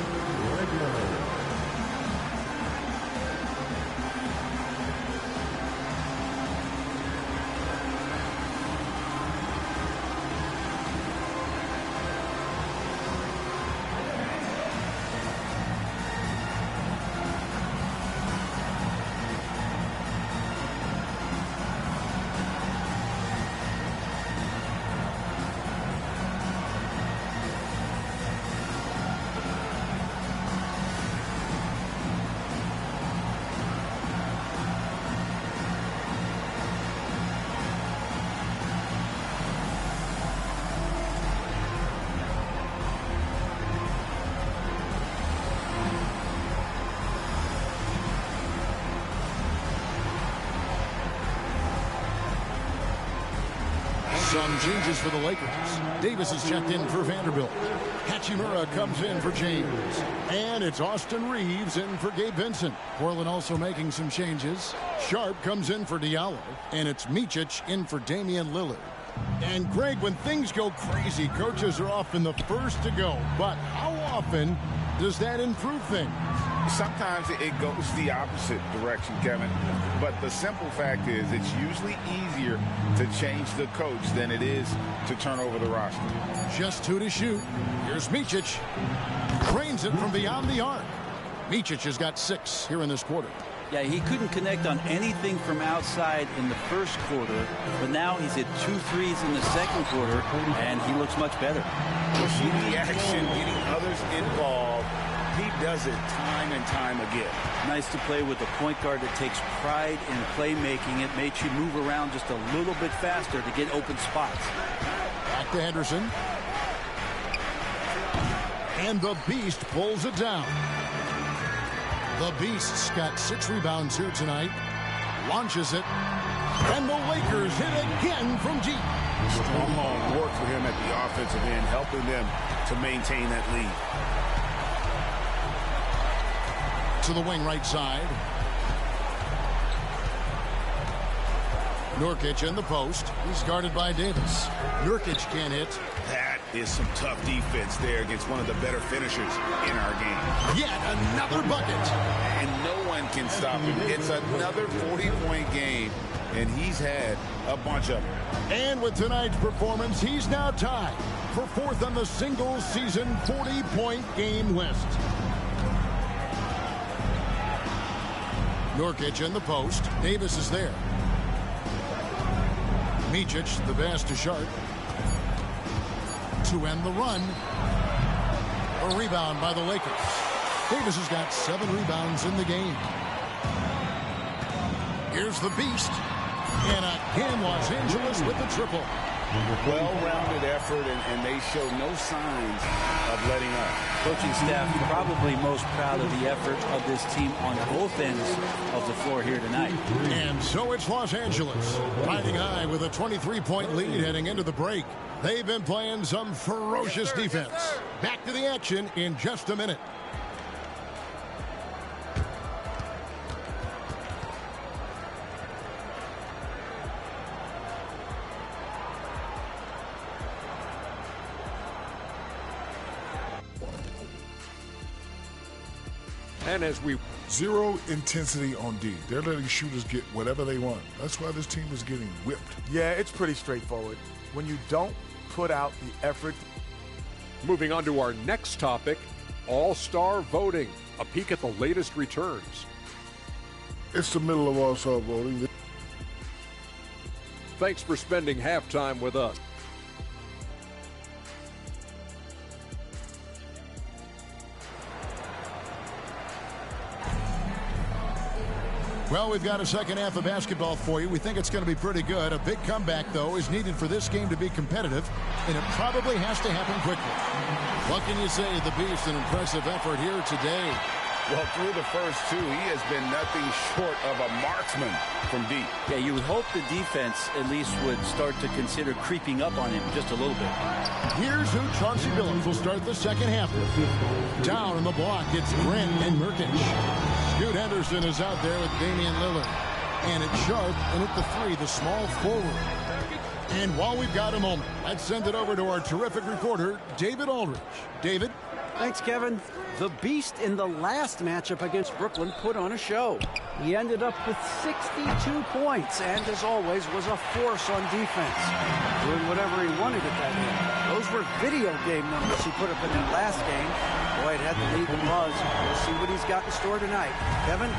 Some changes for the Lakers. Davis is checked in for Vanderbilt. Hachimura comes in for James. And it's Austin Reeves in for Gabe Vincent. Portland also making some changes. Sharp comes in for Diallo. And it's Micic in for Damian Lillard. And Greg, when things go crazy, coaches are often the first to go. But how often does that improve things? Sometimes it goes the opposite direction, Kevin. But the simple fact is it's usually easier to change the coach than it is to turn over the roster. Just 2 to shoot. Here's Micic. Drains it from beyond the arc. Micic has got 6 here in this quarter. Yeah, he couldn't connect on anything from outside in the first quarter, but now he's hit 2 threes in the second quarter, and he looks much better. Pushing the action, getting others involved. He does it time and time again. Nice to play with a point guard that takes pride in playmaking. It makes you move around just a little bit faster to get open spots. Back to Henderson. And the Beast pulls it down. The Beast's got 6 rebounds here tonight. Launches it. And the Lakers hit again from deep. Strong work for him at the offensive end, helping them to maintain that lead. To the wing right side. Nurkic in the post. He's guarded by Davis. Nurkic can't hit. That is some tough defense there against one of the better finishers in our game. Yet another bucket. And no one can stop him. It's another 40-point game, and he's had a bunch of them. And with tonight's performance, he's now tied for 4th on the single-season 40-point game list. Nurkic in the post. Davis is there. Micic, the pass to Sharp. To end the run. A rebound by the Lakers. Davis has got 7 rebounds in the game. Here's the Beast. And again, Los Angeles with the triple. Well-rounded effort, and they show no signs of letting up. Coaching staff probably most proud of the effort of this team on both ends of the floor here tonight. And so it's Los Angeles riding high with a 23-point lead heading into the break. They've been playing some ferocious defense. Back to the action in just a minute. And as we... Zero intensity on D. They're letting shooters get whatever they want. That's why this team is getting whipped. Yeah, it's pretty straightforward. When you don't put out the effort. Moving on to our next topic, All-Star voting. A peek at the latest returns. It's the middle of All-Star voting. Thanks for spending halftime with us. Well, we've got a second half of basketball for you. We think it's going to be pretty good. A big comeback, though, is needed for this game to be competitive, and it probably has to happen quickly. What can you say? The Beast, an impressive effort here today. Well, through the first two, he has been nothing short of a marksman from deep. Yeah, you would hope the defense at least would start to consider creeping up on him just a little bit. Here's who Chauncey Billups will start the second half with. Down in the block, it's Grant and Nurkic. Scoot Henderson is out there with Damian Lillard. And it's Sharp in at the 3, the small forward. And while we've got a moment, let's send it over to our terrific reporter, David Aldridge. David? Thanks, Kevin. The Beast in the last matchup against Brooklyn put on a show. He ended up with 62 points and, as always, was a force on defense, doing whatever he wanted at that end. Those were video game numbers he put up in that last game. Boy, it had the league buzz. We'll see what he's got in store tonight. Kevin?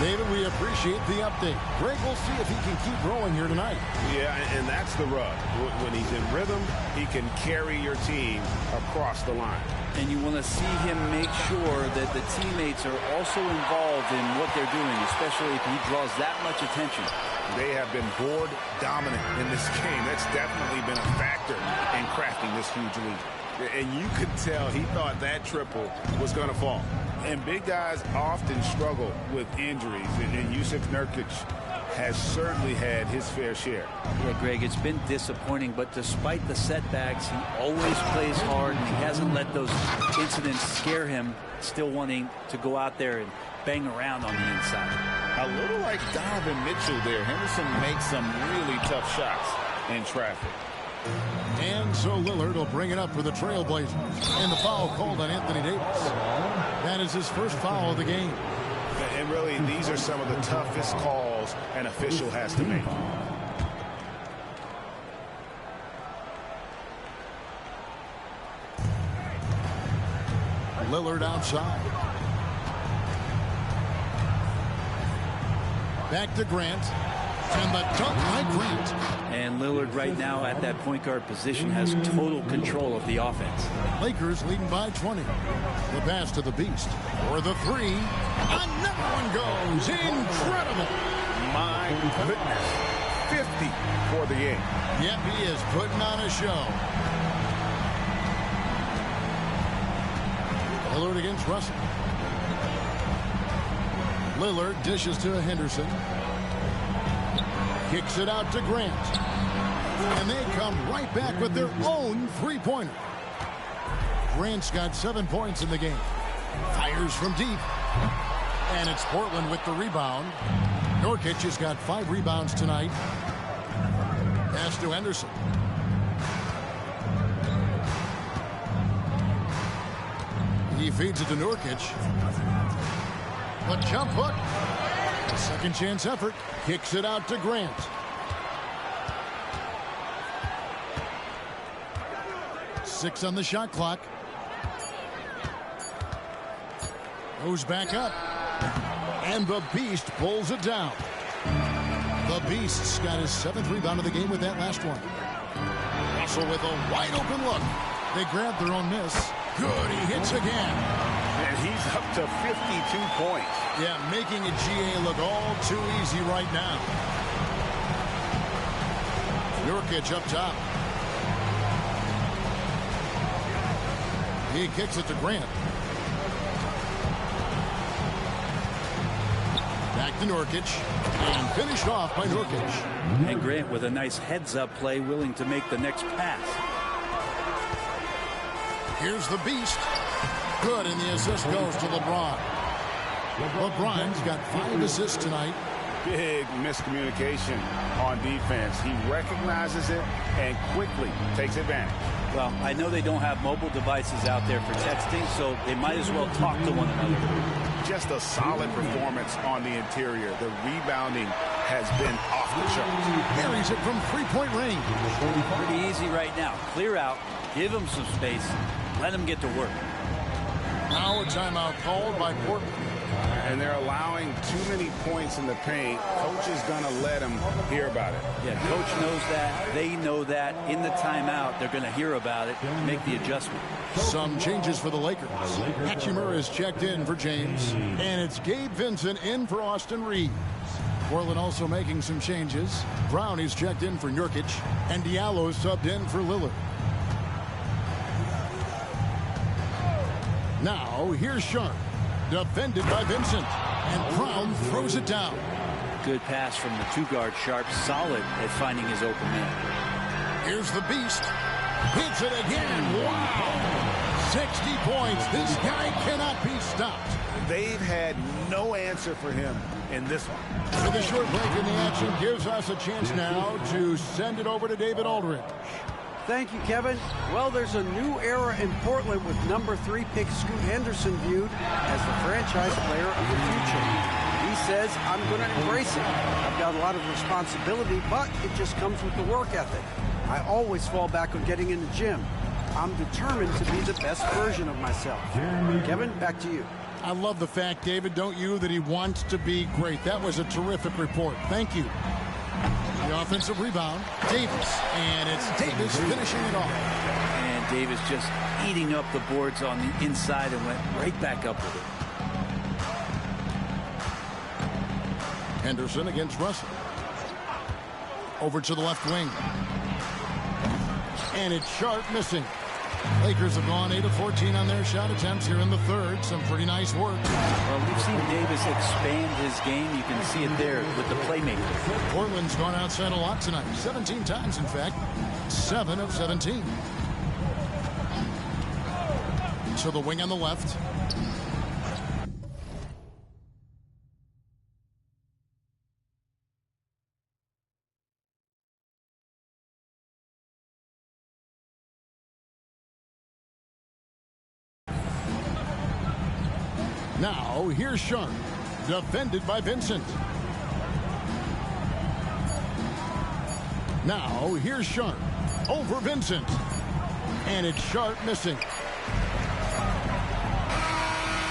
David, we appreciate the update. Greg, we'll see if he can keep growing here tonight. Yeah, and that's the rub. When he's in rhythm, he can carry your team across the line. And you want to see him make sure that the teammates are also involved in what they're doing, especially if he draws that much attention. They have been board dominant in this game. That's definitely been a factor in crafting this huge lead. And you could tell he thought that triple was going to fall. And big guys often struggle with injuries, and Jusuf Nurkic has certainly had his fair share. Yeah, Greg, it's been disappointing, but despite the setbacks, he always plays hard, and he hasn't let those incidents scare him, still wanting to go out there and bang around on the inside. A little like Donovan Mitchell there. Henderson makes some really tough shots in traffic. And so Lillard will bring it up for the Trailblazers. And the foul called on Anthony Davis. That is his first foul of the game. And really, these are some of the toughest calls an official has to make. Lillard outside. Back to Grant. And the dunk by Grant. And Lillard right now at that point guard position has total control of the offense. Lakers leading by 20. The pass to the Beast. For the 3. Another one goes. Incredible. My goodness. 50 for the game. Yep, he is putting on a show. Lillard against Russell. Lillard dishes to Henderson. Kicks it out to Grant. And they come right back with their own three-pointer. Grant's got 7 points in the game. Fires from deep. And it's Portland with the rebound. Nurkic has got 5 rebounds tonight. Pass to Henderson. He feeds it to Nurkic. The jump hook. A second chance effort. Kicks it out to Grant. Six on the shot clock. Goes back up. And the Beast pulls it down. The Beast's got his 7th rebound of the game with that last one. Russell with a wide open look. They grab their own miss. Good, he hits again. And he's up to 52 points. Yeah, making a GA look all too easy right now. Nurkic up top. He kicks it to Grant. Back to Nurkic. And finished off by Nurkic. And Grant with a nice heads-up play, willing to make the next pass. Here's the Beast. Good, and the assist goes to LeBron. LeBron's got 5 assists tonight. Big miscommunication on defense. He recognizes it and quickly takes advantage. Well, I know they don't have mobile devices out there for texting, so they might as well talk to one another. Just a solid performance on the interior. The rebounding has been off the charts. Carries it from 3-point range. Pretty easy right now. Clear out, give him some space, let him get to work. Now a timeout called by Portland. And they're allowing too many points in the paint. Coach is going to let them hear about it. Yeah, coach knows that. They know that. In the timeout, they're going to hear about it, make the adjustment. Some changes for the Lakers. Hachimura is checked in for James. And it's Gabe Vincent in for Austin Reeves. Portland also making some changes. Brown is checked in for Nurkic. And Diallo subbed in for Lillard. Now, here's Sharp. defended by Vincent. And Brown throws it down. Good pass from the two-guard Sharp. Solid at finding his open man. Here's the Beast. Hits it again. Wow. 60 points. This guy cannot be stopped. They've had no answer for him in this one. So the short break in the action gives us a chance now to send it over to David Aldridge. Thank you, Kevin. Well, there's a new era in Portland with number 3 pick Scoot Henderson viewed as the franchise player of the future. He says, I'm going to embrace it. I've got a lot of responsibility, but it just comes with the work ethic. I always fall back on getting in the gym. I'm determined to be the best version of myself. Kevin, back to you. I love the fact, David, don't you, that he wants to be great. That was a terrific report. Thank you. The offensive rebound, Davis. And it's Davis finishing it off. And Davis just eating up the boards on the inside and went right back up with it. Henderson against Russell. Over to the left wing. And it's Sharp missing. Lakers have gone 8 of 14 on their shot attempts here in the third. Some pretty nice work. Well, we've seen Davis expand his game. You can see it there with the playmaking. Portland's gone outside a lot tonight. 17 times, in fact. 7 of 17. To the wing on the left. Now, here's Sharp, defended by Vincent. Now, here's Sharp, over Vincent. And it's Sharp missing.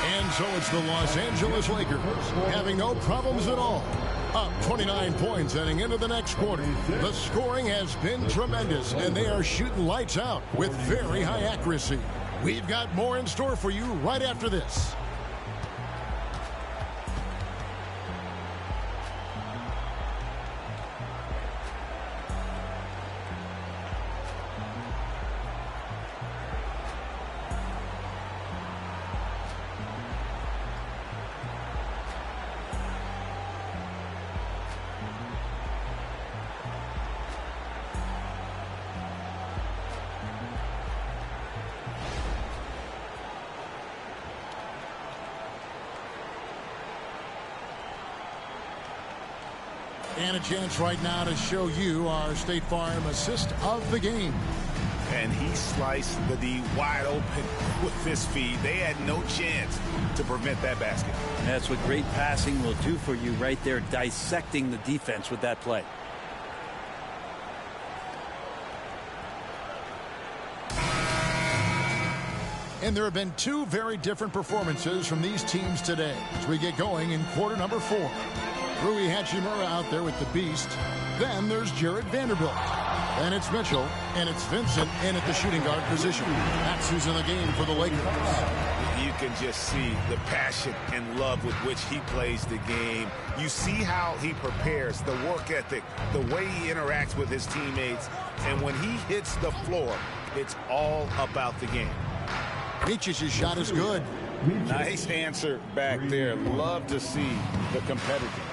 And so it's the Los Angeles Lakers, having no problems at all. Up 29 points heading into the next quarter. The scoring has been tremendous, and they are shooting lights out with very high accuracy. We've got more in store for you right after this. And a chance right now to show you our State Farm assist of the game. And he sliced the D wide open with his feet. They had no chance to prevent that basket. And that's what great passing will do for you right there, dissecting the defense with that play. And there have been 2 very different performances from these teams today as we get going in quarter number 4. Rui Hachimura out there with the Beast. Then there's Jared Vanderbilt. Then it's Mitchell, and it's Vincent in at the shooting guard position. That's who's in the game for the Lakers. You can just see the passion and love with which he plays the game. You see how he prepares, the work ethic, the way he interacts with his teammates. And when he hits the floor, it's all about the game. Micic's shot is good. Nice answer back there. Love to see the competitiveness.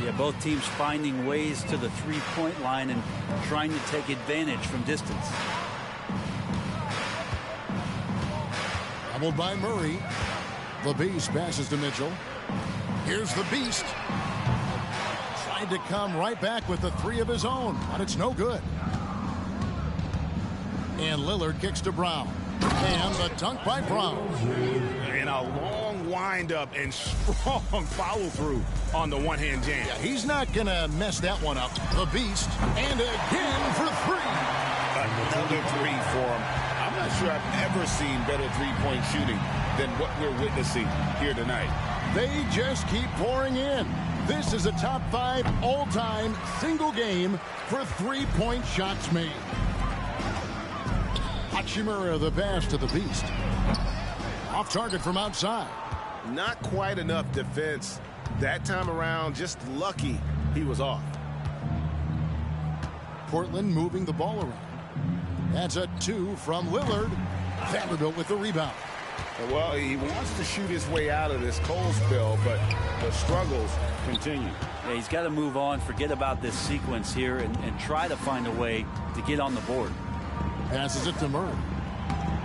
Yeah, both teams finding ways to the three-point line and trying to take advantage from distance. Doubled by Murray. The Beast passes to Mitchell. Here's the Beast. Tried to come right back with the 3 of his own, but it's no good. And Lillard kicks to Brown. And the dunk by Brown. And a long windup and strong follow-through on the one-hand jam. Yeah, he's not going to mess that one up. The Beast. And again for 3. Another 3 for him. I'm not sure I've ever seen better three-point shooting than what we're witnessing here tonight. They just keep pouring in. This is a top 5 all-time single game for three-point shots made. Hachimura the pass to the Beast. Off target from outside. Not quite enough defense that time around. Just lucky he was off. Portland moving the ball around. That's a 2 from Lillard. Vanderbilt with the rebound. Well, he wants to shoot his way out of this cold spell, but the struggles continue. Yeah, he's got to move on, forget about this sequence here, and try to find a way to get on the board. Passes it to Murray.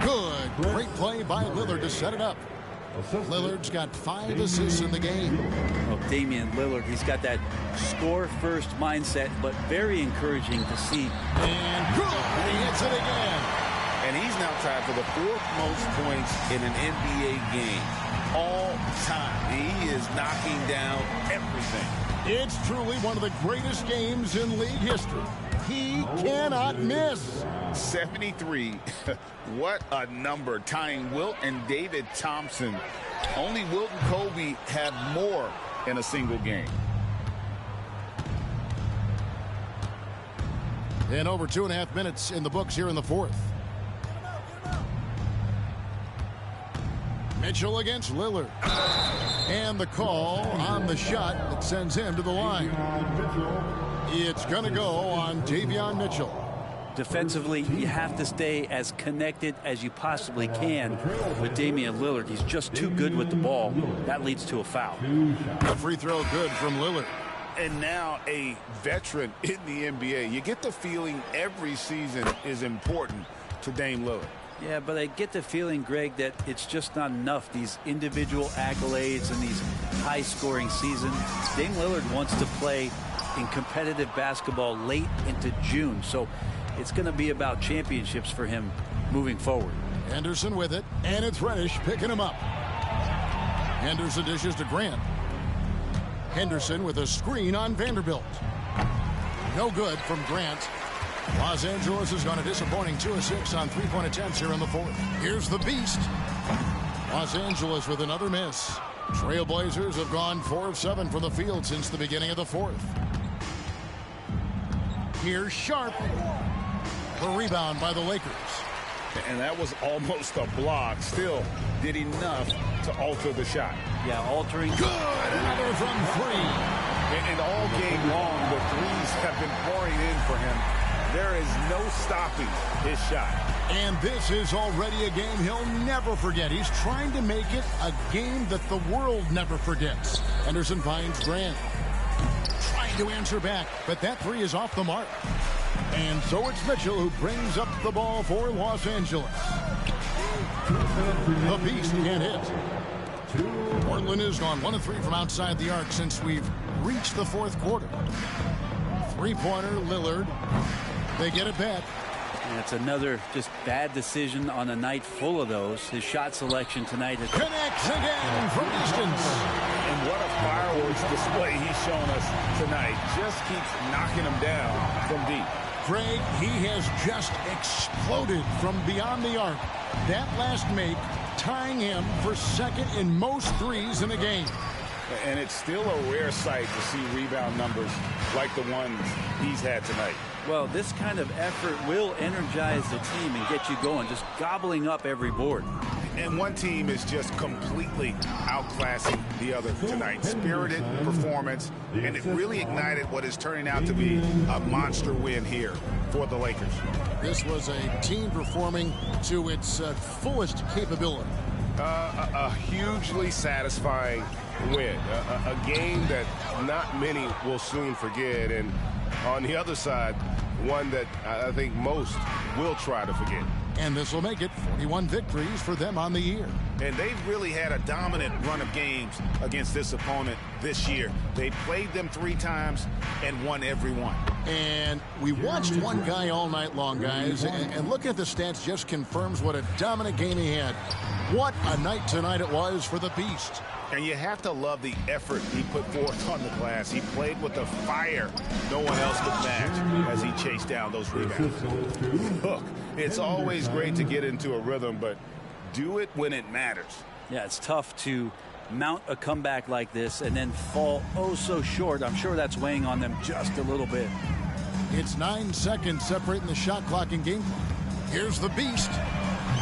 Good. Great play by Lillard to set it up. Lillard's got 5 assists in the game. Well, Damian Lillard, he's got that score-first mindset, but very encouraging to see. And good. He hits it again. And he's now tied for the 4th most points in an NBA game all time. He is knocking down everything. It's truly one of the greatest games in league history. He cannot miss. 73. What a number, tying Wilt and David Thompson. Only Wilt and Kobe have more in a single game. And over 2.5 minutes in the books here in the 4th. Mitchell against Lillard. And the call on the shot that sends him to the line. It's going to go on Davion Mitchell. Defensively, you have to stay as connected as you possibly can with Damian Lillard. He's just too good with the ball. That leads to a foul. A free throw good from Lillard. And now a veteran in the NBA. You get the feeling every season is important to Dame Lillard. Yeah, but I get the feeling, Greg, that it's just not enough. These individual accolades and these high-scoring seasons. Dame Lillard wants to play in competitive basketball late into June. So it's going to be about championships for him moving forward. Henderson with it, and it's Reddish picking him up. Henderson dishes to Grant. Henderson with a screen on Vanderbilt. No good from Grant. Los Angeles has gone a disappointing 2 of 6 on three-point attempts here in the 4th. Here's the Beast. Los Angeles with another miss. Trailblazers have gone 4 of 7 from the field since the beginning of the 4th. Here's Sharp. The rebound by the Lakers. And that was almost a block. Still did enough to alter the shot. Yeah, altering. Good. Another from 3. And all game long, the threes have been pouring in for him. There is no stopping his shot. And this is already a game he'll never forget. He's trying to make it a game that the world never forgets. Henderson finds Grant. Trying to answer back, but that 3 is off the mark. And so it's Mitchell who brings up the ball for Los Angeles. The Beast can't hit. Portland has gone 1 of 3 from outside the arc since we've reached the 4th quarter. Three-pointer, Lillard. They get it back. And it's another just bad decision on a night full of those. His shot selection tonight is connects again from distance. And what a fireworks display he's shown us tonight. Just keeps knocking him down from deep. Craig, he has just exploded from beyond the arc. That last make tying him for 2nd in most threes in the game. And it's still a rare sight to see rebound numbers like the ones he's had tonight. Well, this kind of effort will energize the team and get you going, just gobbling up every board. And one team is just completely outclassing the other tonight. Spirited performance, and it really ignited what is turning out to be a monster win here for the Lakers. This was a team performing to its fullest capability. A hugely satisfying win. A game that not many will soon forget. And on the other side, one that I think most will try to forget. And this will make it 41 victories for them on the year. And they've really had a dominant run of games against this opponent this year. They played them 3 times and won every one. And we watched one guy all night long, guys, and looking at the stats just confirms what a dominant game he had. What a night tonight it was for the Beast. And you have to love the effort he put forth on the glass. He played with a fire no one else could match as he chased down those rebounds. Look, it's always great to get into a rhythm, but do it when it matters. Yeah, it's tough to mount a comeback like this and then fall oh so short. I'm sure that's weighing on them just a little bit. It's 9 seconds separating the shot clock and game clock. Here's the Beast.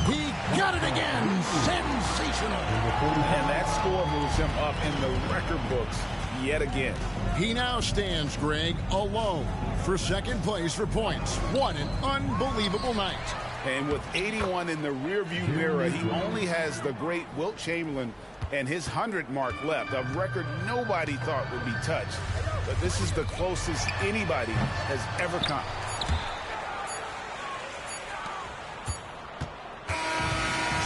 He got it again. Sensational. And that score moves him up in the record books yet again. He now stands, Greg, alone for 2nd place for points. What an unbelievable night. And with 81 in the rearview mirror, he only has the great Wilt Chamberlain and his 100 mark left, a record nobody thought would be touched. But this is the closest anybody has ever come.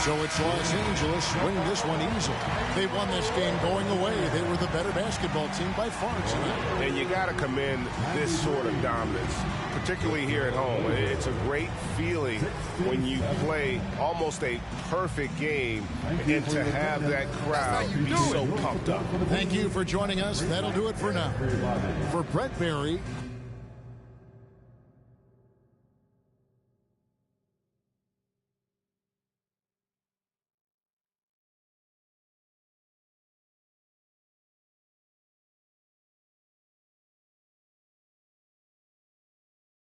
So it's Los Angeles winning this one easily. They won this game going away. They were the better basketball team by far tonight. And you got to commend this sort of dominance, particularly here at home. It's a great feeling when you play almost a perfect game and to have that crowd be so pumped up. Thank you for joining us. That'll do it for now. For Brett Barry.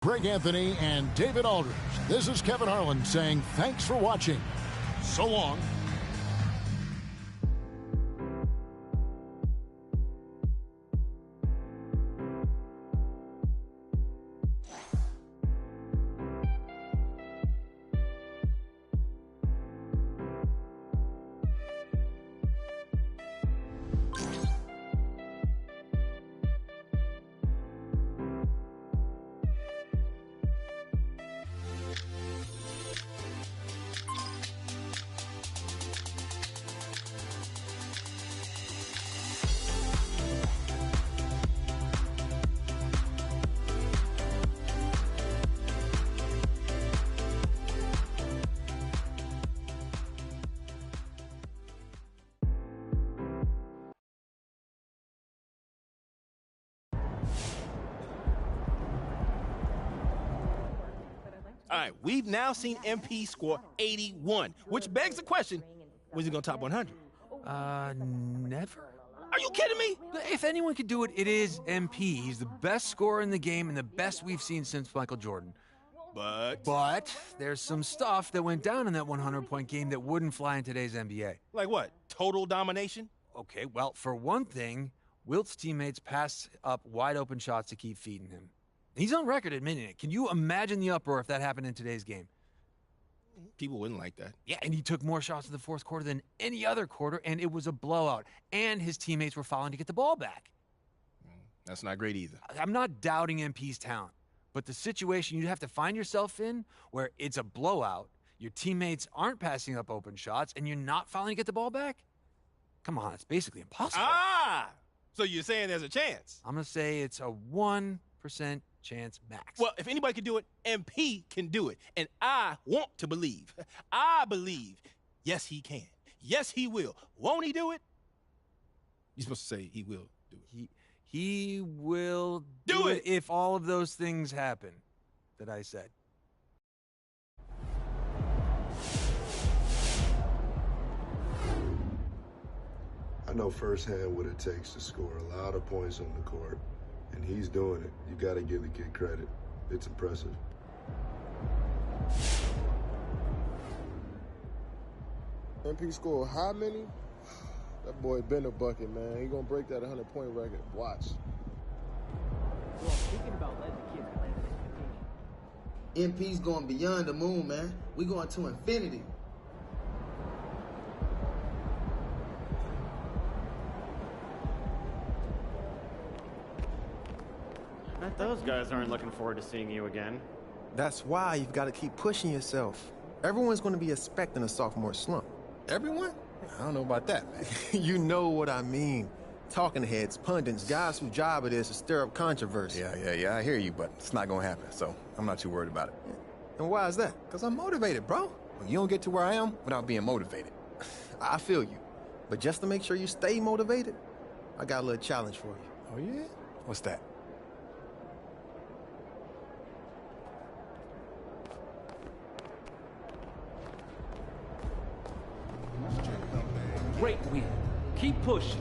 Greg Anthony and David Aldridge. This is Kevin Harlan saying thanks for watching. So long. All right, we've now seen MP score 81, which begs the question, when's he going to top 100? Never. Are you kidding me? If anyone could do it, it is MP. He's the best scorer in the game and the best we've seen since Michael Jordan. But there's some stuff that went down in that 100-point game that wouldn't fly in today's NBA. Like what? Total domination? Okay, well, for one thing, Wilt's teammates passed up wide-open shots to keep feeding him. He's on record admitting it. Can you imagine the uproar if that happened in today's game? People wouldn't like that. Yeah, and he took more shots in the fourth quarter than any other quarter, and it was a blowout. And his teammates were fouling to get the ball back. That's not great either. I'm not doubting MP's talent, but the situation you have to find yourself in where it's a blowout, your teammates aren't passing up open shots, and you're not fouling to get the ball back? Come on, it's basically impossible. So you're saying there's a chance? I'm going to say it's a 1% chance max. Well, if anybody can do it, MP can do it. And I want to believe. I believe, yes, he can. Yes, he will. Won't he do it? You're supposed to say he will do it. He will do it if all of those things happen that I said. I know firsthand what it takes to score a lot of points on the court, and he's doing it. You got to give the kid credit. It's impressive. MP scored how many? That boy been a bucket, man. He gonna break that 100-point record. Watch. Well, thinking about letting the kids play with expectation. MP's going beyond the moon, man. We going to infinity. I bet those guys aren't looking forward to seeing you again. That's why you've got to keep pushing yourself. Everyone's going to be expecting a sophomore slump. Everyone? I don't know about that, man. You know what I mean. Talking heads, pundits, guys whose job it is to stir up controversy. Yeah, I hear you, but it's not going to happen, so I'm not too worried about it. And why is that? Because I'm motivated, bro. You don't get to where I am without being motivated. I feel you. But just to make sure you stay motivated, I got a little challenge for you. Oh, yeah? What's that? Great win. Keep pushing.